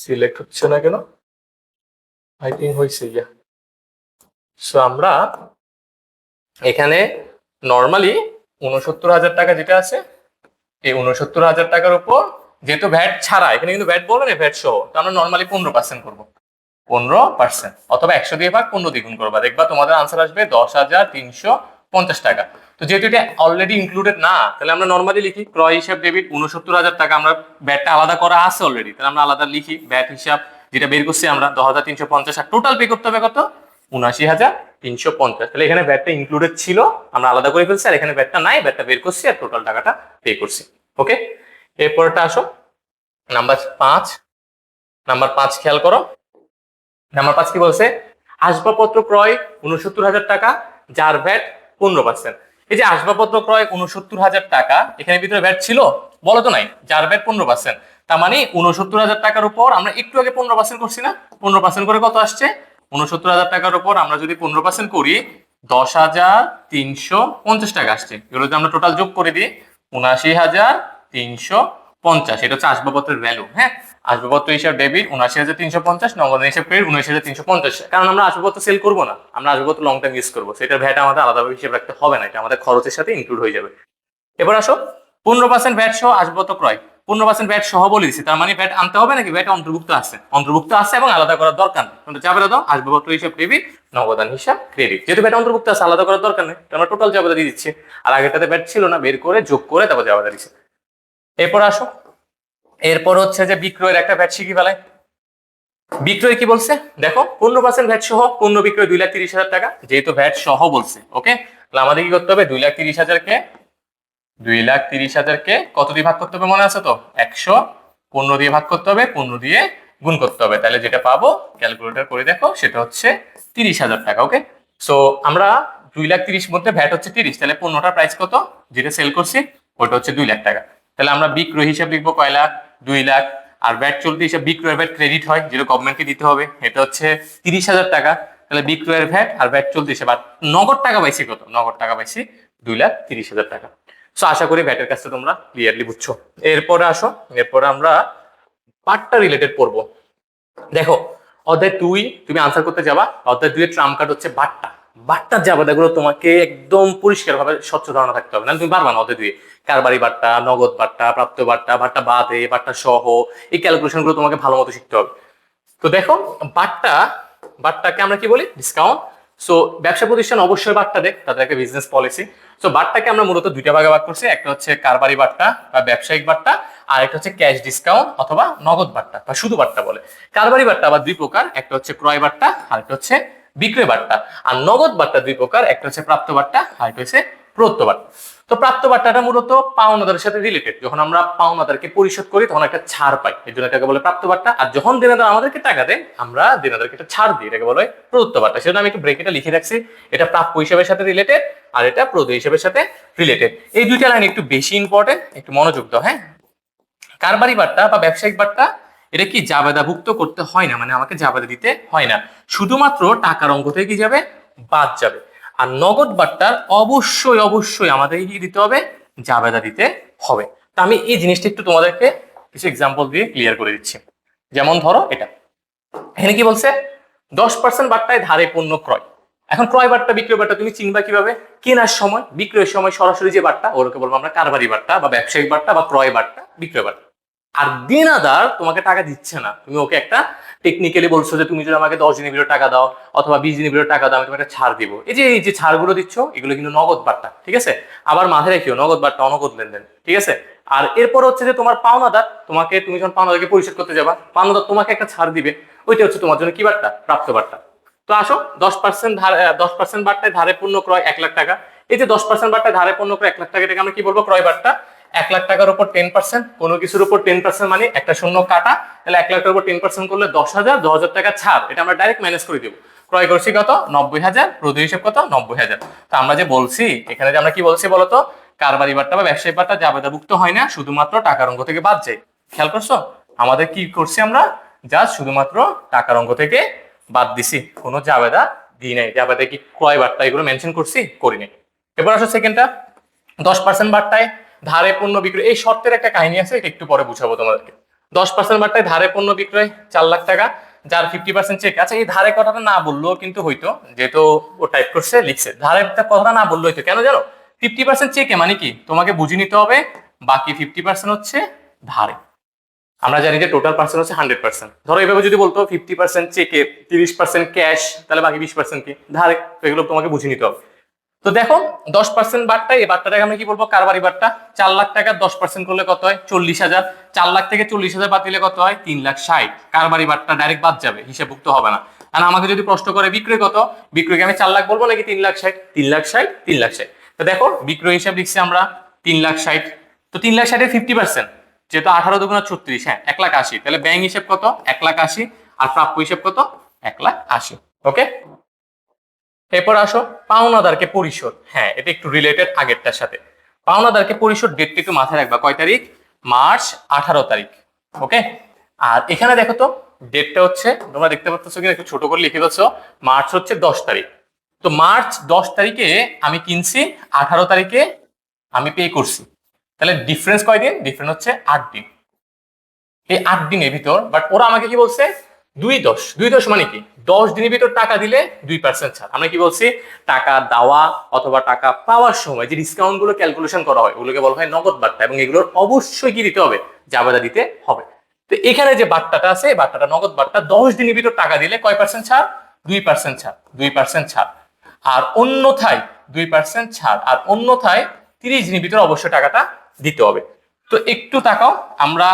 সিলেক্ট হচ্ছে না কেন, আই থিঙ্ক হয়েছে, ইয়া। সো আমরা এখানে নর্মালি 69,000 টাকা যেটা আছে, এই 69,000 টাকার উপর যেহেতু ভ্যাট ছাড়া, এখানে কিন্তু ভ্যাট বলে না ভ্যাট সহ, তো আমরা নর্মালি 15% করবো, 15%, অথবা 100 দিয়ে ভাগ 15 দ্বিগুণ করবা, দেখবা তোমাদের আনসার আসবে 10,350 টাকা। তো যেহেতু এটা অলরেডি ইনক্লুডেড না, তাহলে আমরা নর্মালি লিখি ক্রয় হিসাব ডেবিট 69,000 টাকা, আমরা ভ্যাটটা আলাদা করা আছে অলরেডি, তাহলে আমরা আলাদা লিখি ভ্যাট হিসাব যেটা বের করছি আমরা 10,350, আর টোটাল পে করতে হবে কত, 79,350। তাহলে এখানে ভ্যাটটা ইনক্লুডেড ছিল, আমরা আলাদা করে ফেলছি, আর এখানে ভ্যাটটা নাই, ভ্যাটটা বের করছি আর টোটাল টাকাটা পে করছি। ওকে, এরপরটা আসো নাম্বার 5। নাম্বার 5 খেয়াল করো, নাম্বার 5 কি বলছে, আসবাবপত্র ক্রয় 69,000 টাকা, যার ভ্যাট 15%। এই যে আসবাবপত্র ক্রয় 69,000 টাকা, এখানে ভিতরে ভ্যাট ছিল বলো তো নাই, যার ভ্যাট 15%, তার মানে 69,000 টাকার উপর আমরা একটু আগে 15% করছি না, 15% করে কত আসছে, 69,000 টাকার উপর আমরা যদি 15% করি 10,350 টাকা আসছে। এগুলো যদি আমরা টোটাল যোগ করে দিই 79,350, এটা হচ্ছে আসবাবপত্রের ভ্যালু, হ্যাঁ। আসবাবপত্র হিসাব ডেবিট ৭৯,৩50, নগদ হিসাব ক্রেডিট ১৯,৩50। কারণ আমরা আসবাবপত্র সেল করবো না, আমরা আসবাবপত্র লং টাইম ইউজ করবো, সেটার ভ্যাট আমাদের আলাদাভাবে হিসাব রাখতে হবে না, এটা আমাদের খরচের সাথে ইনক্লুড হয়ে যাবে। এবার আসো 15% ভ্যাট সহ আসবাবপত্র ক্রয়। 15% ভ্যাট সহ বলে দিচ্ছি, তার মানে ভ্যাট আনতে হবে নাকি, ভ্যাট অন্তর্ভুক্ত আছে, অন্তর্ভুক্ত আছে এবং আলাদা করার দরকার নেই। কিন্তু যাবে দাও আসবাবপত্র হিসাব ডেবিট, নগদান হিসাব ক্রেডিট, যেহেতু ভ্যাট অন্তর্ভুক্ত আছে আলাদা করার দরকার নেই, আমরা টোটাল জাবেদা দিয়ে দিচ্ছি। আর আগেরটাতে ভ্যাট ছিল না, বের করে যোগ করে তারপর জাবেদা দিচ্ছি। এরপর আসো, এরপর হচ্ছে যে বিক্রয়ের একটা ভ্যাট শিখি ফেলায়। বিক্রয় কি বলছে দেখো, 15% ভ্যাট সহ পণ্য বিক্রয় 2,30,000 টাকা, যেহেতু ভ্যাট সহ বলছে, ওকে, তাহলে আমাদের কি করতে হবে, 2,30,000 কে 2,30,000 কে কত দিয়ে ভাগ করতে হবে মনে আছে তো, 115 দিয়ে ভাগ করতে হবে, 15 দিয়ে গুণ করতে হবে, তাহলে যেটা পাবো ক্যালকুলেটর করে দেখো সেটা হচ্ছে 30,000 টাকা। ওকে, সো আমরা 2,30,000 মধ্যে ভ্যাট হচ্ছে 30, তাহলে পণ্যটার প্রাইস কত যেটা সেল করছি ওটা হচ্ছে 2 লাখ টাকা। তাহলে আমরা বিক্রয় হিসাব লিখবো কয় লাখ, 2 লাখ। আর ভ্যাট চলতি হিসাব বিক্রয়ের ভ্যাট ক্রেডিট হয় যেটা গভর্নমেন্টকে দিতে হবে, এটা হচ্ছে 30,000 টাকা। তাহলে বিক্রয়ের ভ্যাট আর ভ্যাট চলতি হিসাব, আর নগদ টাকা পাইছি কত, নগদ টাকা পাইছি 2,30,000 টাকা। সো আশা করি ভ্যাটের কাজটা তোমরা ক্লিয়ারলি বুঝছো। এরপরে আসো, এরপরে আমরা পার্টটা রিলেটেড পড়বো। দেখো অধ্যায় 2 তুমি আনসার করতে যাবা, অধ্যায় 2 এর ট্রাম কার্ড হচ্ছে বাট্টা। বাট্টার জাবেদাগুলো তোমাকে একদম পরিষ্কার ভাবে স্বচ্ছ ধারণা থাকতে হবে, না তুমি পারবা না অধ্যায় 2 কারবারি বাট্টা, নগদ বাট্টা, প্রাপ্ত বাট্টা, বাট্টা বাদে, বাট্টা সহ, এই ক্যালকুলেশন গুলো তোমাকে ভালো মতো শিখতে হবে। তো দেখো বাট্টা, বাট্টাকে আমরা কি বলি, ডিসকাউন্ট। সো ব্যবসা প্রতিষ্ঠান অবশ্যই বাট্টা দেয়, তাদের একটা বিজনেস পলিসি। সো বাট্টাকে আমরা মূলত দুইটা ভাগে ভাগ করছি, একটা হচ্ছে কারবারি বাট্টা বা ব্যবসায়িক বাট্টা, আর একটা হচ্ছে ক্যাশ ডিসকাউন্ট অথবা নগদ বাট্টা বা শুধু বাট্টা বলে। কারবারি বাট্টা আবার দুই প্রকার, একটা হচ্ছে ক্রয় বাট্টা আর একটা হচ্ছে বিক্রয় বাট্টা। আর নগদ বাট্টা দুই প্রকার, একটা হচ্ছে প্রাপ্ত বাট্টা আর একটা হচ্ছে প্রদত্ত বাট্টা। তো প্রাপ্ত বাট্টাটা মূলত পাওনাদারের সাথে রিলেটেড, যখন আমরা পাওনাদারকে পরিশোধ করি তখন একটা ছাড় পাই, এই জন্য এটাকে বলে প্রাপ্ত বাট্টা। আর যখন দেনাদার আমাদেরকে টাকা দেয় আমরা দেনাদারকে একটা ছাড় দিই, এটাকে বলে প্রদত্ত বাট্টা। সেজন্য আমি একটু ব্রেকেটে লিখে রাখছি, এটা প্রাপ্য হিসাবের সাথে রিলেটেড আর এটা প্রদত্ত হিসাবের সাথে রিলেটেড। এই দুইটা লাইন একটু বেশি ইম্পর্টেন্ট, একটু মনোযোগ দাও। হ্যাঁ, কারবারি বাট্টা বা ব্যবসায়িক বাট্টা এটা কি জাবেদাভুক্ত করতে হয় না, মানে আমাকে জাবেদা দিতে হয় না, শুধুমাত্র টাকার অঙ্ক থেকে কি যাবে, বাদ যাবে। আর নগদ বাট্টার অবশ্যই অবশ্যই আমাদেরকে কি দিতে হবে, জাবেদা দিতে হবে। তা আমি এই জিনিসটা একটু তোমাদেরকে কিছু এক্সাম্পল দিয়ে ক্লিয়ার করে দিচ্ছি। যেমন ধরো এটা, এখানে কি বলছে, 10% বাট্টায় ধারে পণ্য ক্রয়। এখন ক্রয় বাট্টা বিক্রয় বাট্টা তুমি চিনবা কিভাবে, কেনার সময় বিক্রয়ের সময় সরাসরি যে বাট্টা ওরকে বলবো আমরা কারবারি বাট্টা বা ব্যবসায়িক বাট্টা বা ক্রয় বাট্টা বিক্রয় বাট্টা। আর দেনাদার তোমাকে টাকা দিচ্ছে না, তুমি ওকে একটা টেকনিক্যালি বলছো যে তুমি যদি আমাকে 10 দিনের ভিতরে টাকা দাও অথবা 20 দিনের ভিতরে টাকা দাও আমি তোমাকে একটা ছাড় দিব, এই যে ছাড়গুলো দিচ্ছ এগুলো কিন্তু নগদ বাট্টা, ঠিক আছে। আবার মাথায় রাখিও নগদ বাট্টা অনগদ লেনদেন, ঠিক আছে। আর এরপর হচ্ছে যে তোমার পাওনাদার, তোমাকে তুমি যখন পাওনাদারকে পরিশোধ করতে যাবা পাওনাদার তোমাকে একটা ছাড় দিবে, ওইটা হচ্ছে তোমার জন্য কি বাট্টা, প্রাপ্ত বাট্টা। তো আসো 10% ধারে 10% বাট্টায় ধারে পণ্য ক্রয় 1 লাখ টাকা, এই যে 10% বাট্টায় ধারে পণ্য ক্রয় 1 লাখ টাকা, এটাকে আমরা কি বলবো, ক্রয় বাট্টা। 1 লাখ টাকার উপর 10%, কোনো কিছুর উপর 10% মানে একটা শূন্য কাটা, তাহলে 1 লাখ টাকার উপর 10% করলে 10,000, 10,000 টাকা ছাড়, এটা আমরা ডাইরেক্ট ম্যানেজ করে দিব। ক্রয় করছি কত, 90,000, প্রতি হিসেব কত, 90,000। তো আমরা যে বলছি এখানে যে আমরা কি বলছি বলতো, কারবারি বাট্টা বা ব্যবসায়িক বাট্টা জাবেদাভুক্ত হয় না, শুধুমাত্র টাকার অঙ্ক থেকে বাদ যায়। খেয়াল করছো, আমাদের কি করছি আমরা, জাস্ট শুধুমাত্র টাকার অঙ্ক থেকে বাদ দিছি, কোনো জাবেদা দিই নাই। জাবেদা কি ক্রয় বাট্টা এগুলো মেনশন করছি, করি নাই। এবার আসো সেকেন্ডটা, 10% বাট্টায় ধারে পণ্য বিক্রয়, এই শর্তের একটা কাহিনী আছে, এটা একটু পরে বুঝাবো তোমাদেরকে। 10% বাট্টায় ধারে পণ্য বিক্রয় 4 লাখ টাকা, যার 50% চেক। আচ্ছা এই ধারে কথাটা না বললেও কিন্তু হইতো, যেহেতু ও টাইপ করছে লিখছে, ধারের কথাটা না বললেও হইতো, কেন জানো, 50% চেকে মানে কি তোমাকে বুঝে নিতে হবে, বাকি 50% হচ্ছে ধারে। আমরা জানি যে টোটাল পার্সেন্ট হচ্ছে 100%। ধরো এইভাবে যদি বলতো 50% চেকে, 30% ক্যাশ, তাহলে বাকি 20% কি ধারে, তো এগুলো তোমাকে বুঝে নিতে হবে। তো দেখো 10% বাট্টা, এই বাট্টাটাকে আমরা কি বলবো, কারবারি বাট্টা। 4 লাখ টাকা 10% করলে কত হয়, 40,000। 4 লাখ থেকে 40,000 বাদ দিলে কত হয়, 3,60,000। কারবারি বাট্টা ডাইরেক্ট বাদ যাবে, হিসাবভুক্ত হবে না। আর আমাকে যদি প্রশ্ন করে বিক্রয় কত, বিক্রয়কে আমি 4 লাখ বলবো নাকি 3,60,000, 3,60,000, 3,60,000। তো দেখো বিক্রয় হিসাব লিখছি আমরা 3,60,000। তো 3,60,000 50%, যেহেতু 18 দুগুণা 36, হ্যাঁ 1,80,000। তাহলে ব্যাংক হিসাব কত, 1,80,000। আর প্রাপ্য হিসাব কত, 1,80,000। ওকে, এরপর আসো পাওনাদারকে পরিশোধ। হ্যাঁ এটা একটু রিলেটেড আগেরটার সাথে। পাওনাদারকে পরিশোধ ডেটটা একটু মাথায় রাখবা, কয় তারিখ, মার্চ 18 তারিখ। ওকে, আর এখানে দেখো তো ডেটটা হচ্ছে, তোমরা দেখতে পাচ্ছ কিনা একটু ছোট করে লিখে দিচ্ছ, মার্চ হচ্ছে 10 তারিখ। তো মার্চ 10 তারিখে আমি কিনছি, 18 তারিখে আমি পে করছি, তাহলে ডিফারেন্স কয়দিন, ডিফারেন্স হচ্ছে 8 দিন। এই 8 দিনের ভিতর, বাট ওরা আমাকে কি বলছে 2-10 মানে কি 10 দিনের ভিতর টাকা দিলে 2% ছাড়। আমরা কি বলছি, টাকা দেওয়া অথবা টাকা পাওয়ার সময় যে ডিসকাউন্ট গুলো ক্যালকুলেশন করা হয় ওগুলোকে বলা হয় নগদ বার্তা, এবং এগুলোর অবশ্যই কি দিতে হবে, জাবেদা দিতে হবে। তো এখানে যে বার্তাটা আছে এই বার্তাটা নগদ বার্তা, 10 দিনের ভিতর টাকা দিলে কয় পার্সেন্ট ছাড়, 2% ছাড়, 2% ছাড়। আর অন্যথায় 2% ছাড়, আর অন্যথায় 30 দিনের ভিতর অবশ্যই টাকাটা দিতে হবে। তো একটু তাকাও, আমরা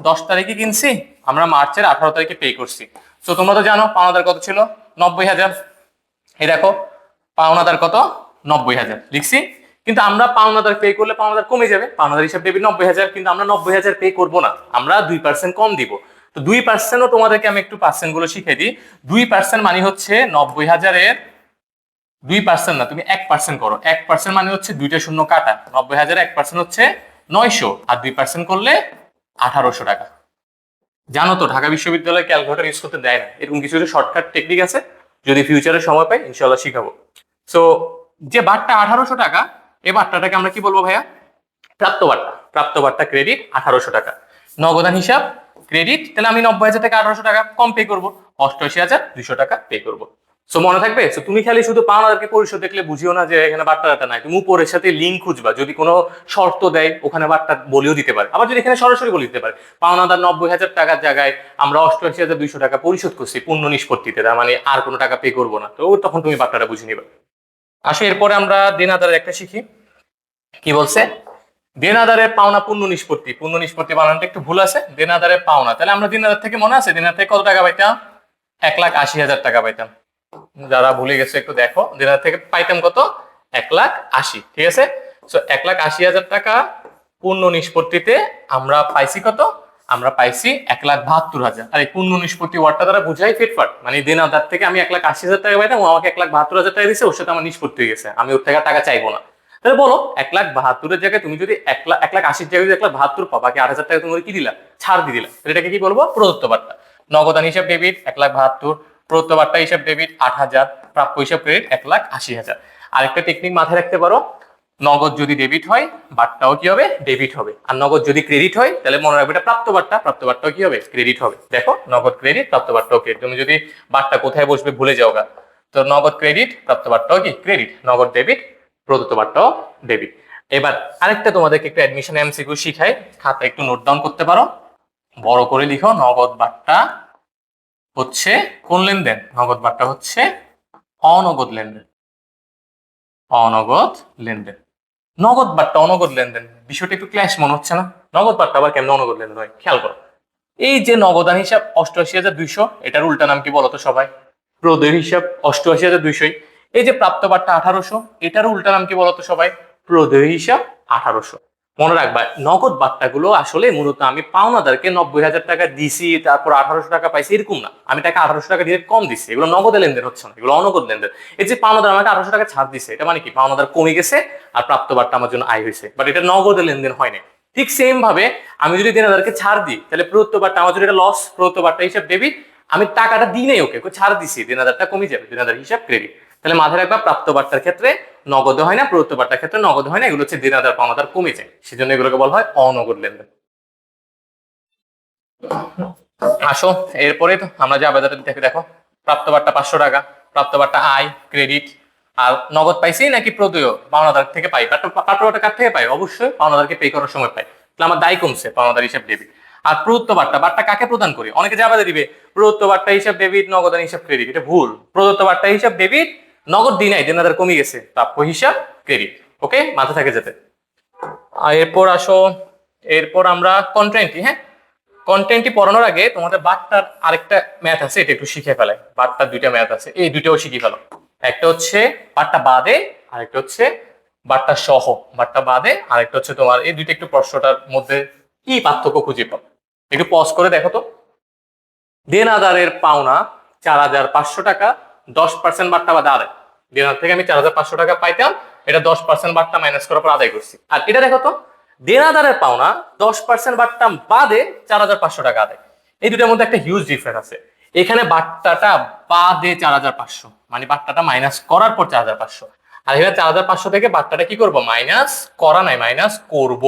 10 তারিখে কিনছি, আমরা মার্চের 18 তারিখে পে করছি। তো তোমরা তো জানো পাওনাদার কত ছিল, 90,000। এই দেখো পাওনাদার কত, 90,000 লিখছি। কিন্তু আমরা পাওনাদার পে করলে পাওনাদার কমে যাবে, পাওনাদার হিসাব ডেবিট 90,000, কিন্তু আমরা 90,000 পে করবো না, আমরা 2% কম দিব। তো 2%ও তোমাদেরকে আমি একটু পার্সেন্ট গুলো শিখিয়ে দিই। 2% মানে হচ্ছে 90,000-এর 2% না, তুমি 1% করো। 1% মানে হচ্ছে 2টা শূন্য কাটা, 90,000 1% হচ্ছে 900, আর 2% করলে 1800 টাকা। জানো তো ঢাকা বিশ্ববিদ্যালয় ক্যালকুলেটর ইউজ করতে দেয় না, এরকম কিছু কিছু শর্টকাট টেকনিক আছে, যদি ফিউচারে সময় পাই ইনশাল্লাহ শিখাবো। সো যে বারটা 1800 টাকা, এই বারটাটাকে আমরা কি বলবো ভাইয়া, প্রাপ্ত বার্তা। প্রাপ্ত বার্তা ক্রেডিট 1800 টাকা, নগদান হিসাব ক্রেডিট। তাহলে আমি 90,000 টাকা 1800 টাকা কম পে করবো, 88,200 টাকা পে করবো। সো মনে থাকবে। সো তুমি খালি শুধু পাওনাদারকে পরিশোধ দেখলে বুঝিও না যে এখানে বার্তাটা নাই, তুমি উপরের সাথে লিঙ্ক খুঁজবা, যদি কোনো শর্ত দেয় ওখানে বার্তা বলেও দিতে পারে, আবার যদি এখানে সরাসরি বলে দিতে পারে পাওনাদার 90,000 টাকার জায়গায় আমরা 88,200 টাকা পরিশোধ করছি পূর্ণ নিষ্পত্তিতে, তার মানে আর কোনো টাকা পে করবো না, তো তখন তুমি বার্তাটা বুঝে নিবে। আসো এরপরে আমরা দেনাদারের একটা শিখি। কি বলছে, দেনাদারের পাওনা পূর্ণ নিষ্পত্তি। পূর্ণ নিষ্পত্তি বানানটা একটু ভুল আছে, দেনাদারের পাওনা। তাহলে আমরা দেনাদার থেকে মনে আছে, দেনাদার থেকে কত টাকা পাইতাম, 1,80,000 টাকা পাইতাম। যারা ভুলে গেছে একটু দেখো, দেনাদার থেকে পাইতাম কত, 1,80,000। ঠিক আছে, সো 1,80,000 টাকা পূর্ণ নিষ্পত্তিতে আমরা পাইছি কত, আমরা পাইছি 1,72,000। আর এই পূর্ণ নিষ্পত্তি ওয়ার্ডটা দ্বারা বুঝাই ফিটফাট, মানে দেনাদার থেকে আমি 1,80,000 টাকা পাইতাম, ও আমাকে 1,72,000 টাকা দিচ্ছে, ওর সাথে আমার নিষ্পত্তি হয়ে গেছে, আমি ওর থেকে টাকা চাইবো না। তাহলে বলো 1,72,000-এর জায়গায় তুমি যদি 1,80,000 জায়গায় যদি 1,72 পাও, বাকি 8,000 টাকা তুমি কি দিলা, ছাড় দিয়ে দিলা, এটাকে কি বলবো, প্রদত্ত বার্তা। নগদান হিসাব ডেবিট 1,72, প্রদত্ত বার্তা হিসাব ডেবিট 8,000, প্রাপ্য হিসাব ক্রেডিট 1,80,000। আরেকটা টেকনিক মাথায় রাখতে পারো, নগদ যদি ডেবিট হয় বার্তাও কি হবে, ডেবিট হবে। আর নগদ যদি ক্রেডিট হয় তাহলে মনে রাখবে এটা প্রাপ্ত বার্তা, প্রাপ্ত বার্তাও কি হবে, ক্রেডিট হবে। দেখো নগদ ক্রেডিট, প্রাপ্ত বার্তাও ক্রেডিট। তুমি যদি বার্তা কোথায় বসবে ভুলে যাও গা, তো নগদ ক্রেডিট, প্রাপ্ত বার্তাও কি ক্রেডিট, নগদ ডেবিট, প্রদত্ত বার্তাও ডেবিট। এবার আরেকটা তোমাদেরকে একটু অ্যাডমিশন এমসিকিউ শিখাই, খাতা একটু নোট ডাউন করতে পারো, বড় করে লিখো। নগদ বার্তা হচ্ছে কোন লেনদেন, নগদ বার্তা হচ্ছে অনগদ লেনদেন, অনগদ লেনদেন। নগদ বার্তা অনগদ লেনদেন, বিষয়টা একটু ক্ল্যাশ মনে হচ্ছে না, নগদ বার্তা আবার কেমন অনগদ লেনদেন হয়, খেয়াল করো। এই যে নগদান হিসাব 88,200, এটার উল্টা নাম কি বলতো সবাই, প্রদেয় হিসাব 88,200। এই যে প্রাপ্ত বার্তা 1,800, এটার উল্টা নাম কি বলতো সবাই, প্রদেয় হিসাব 1,800। মনে রাখবা নগদ বার্তাগুলো আসলে মূলত আমি পাওনাদারকে 90,000 টাকা দিছি, তারপর 1,800 টাকা পাইছি, এরকম না, আমি টাকা 1,800 টাকা দিয়ে কম দিচ্ছি, এগুলো নগদ লেনদেন হচ্ছে না, এগুলো অনগদ লেনদেন। এই যে পাওনাদার আমাকে 1,800 টাকা ছাড় দিচ্ছে, এটা মানে কি পাওনাদার কমে গেছে আর প্রাপ্ত বার্তা আমার জন্য আয় হয়েছে, বাট এটা নগদ লেনদেন হয় না। ঠিক সেম ভাবে আমি যদি দেনাদারকে ছাড় দিই তাহলে প্রদত্ত বার্তা আমার জন্য এটা লস, প্রদত্ত বার্তা হিসাব ডেবিট, আমি টাকাটা দিই নাই, ওকে ছাড় দিছি, দেনাদারটা কমে যাবে, দেনাদার হিসাব ক্রেডিট। তাহলে মাথায় রাখবা প্রাপ্ত বার্তার ক্ষেত্রে নগদ হয় না, প্রদত্ত বার্তার ক্ষেত্রে নগদ হয় না, এগুলো হচ্ছে দেনাদার পাওনাদার কমে যায়, সেজন্য এগুলোকে বলা হয় অনগদ লেনদেন। আসো এরপরে তো আমরা যে আবেদনটা দেখে দেখো, প্রাপ্ত বার্তা 500 টাকা, প্রাপ্ত বার্তা আয় ক্রেডিট। আর নগদ পাইছি নাকি প্রদেয়, পাওনাদার থেকে পাই, প্রাপ্ত বার্তা কার থেকে পাই, অবশ্যই পাওনাদারকে পে করার সময় পাই, তাহলে আমার দায় কমছে, পাওনাদার হিসাব ডেবিট। আর প্রদত্ত বার্তা, বার্তা কাকে প্রদান করি, অনেকে যে আবেদন দিবে প্রদত্ত বার্তা হিসাব ডেবিট, নগদান হিসাব ক্রেডিট, এটা ভুল। প্রদত্ত বার্তা হিসাব ডেবিট, নগদ দিই নাই, দেনাদার কমে গেছে, প্রাপ্য হিসাব ক্রেডিট। ওকে, মাথা থাকে যাতে। আর এরপর আসো, এরপর আমরা কন্টেন্ট, হ্যাঁ কন্টেন্টটি পড়ানোর আগে তোমাদের বার্তার আরেকটা ম্যাথ আছে, এটা একটু শিখে ফেলাই। বার্তার দুইটা ম্যাথ আছে, এই দুইটাও শিখে ফেলো। একটা হচ্ছে বার্তা বাদে, আরেকটা হচ্ছে বার্তা সহ। বার্তা বাদে আরেকটা হচ্ছে তোমার, এই দুইটা একটু প্রশ্নটার মধ্যে কি পার্থক্য খুঁজে পাও, একটু পজ করে দেখো তো। দেনাদারের পাওনা 4,500 টাকা, 10% বার্তা বাদে আদায়। দেনাদার থেকে আমি 4,500 টাকা পাইতাম, এটা 10% বার্তা মাইনাস করার পর আদায় করছি। আর এটা দেখো তো, দেনাদারের পাওনা 10% বার্তা বাদে 4,500 টাকা আদায়। এই দুটার মধ্যে একটা হিউজ ডিফারেন্স আছে। এখানে বার্তাটা বাদে 4,500, মানে বার্তাটা মাইনাস করার পর 4,500। আর এখানে 4,500 থেকে বার্তাটা কি করব, মাইনাস করা নাই, মাইনাস করব।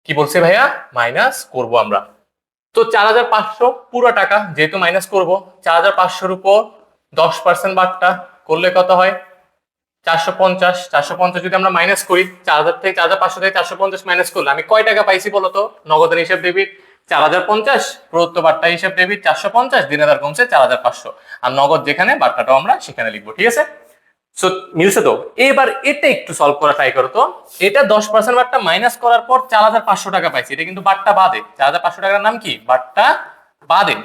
কি বলছে ভাইয়া, মাইনাস করব আমরা। তো 4,500 পুরো টাকা যেহেতু মাইনাস করব, 4,500-র উপর 10% বাট্টা করলে কত হয়? 450। 450 যদি আমরা মাইনাস করি, 4,000 থেকে 4,500 থেকে 450 মাইনাস করলে আমি কয় টাকা পাইছি বলতো? নগদের হিসাব ডেবিট 4,050, প্রদত্ত বাট্টা হিসাব ডেবিট 450, দিনাদার কমছে 4,500, আর নগদ যেখানে বাট্টাটাও আমরা সেখানে লিখবো। ঠিক আছে? সো মিলছে তো? এবার এটা একটু সলভ করা ট্রাই করো তো। এটা 10% বাট্টা মাইনাস করার পর 4,500 টাকা পাইছি, এটা কিন্তু বাট্টা বাদে। 4,500 টাকার নাম কি? বাট্টা বাদে।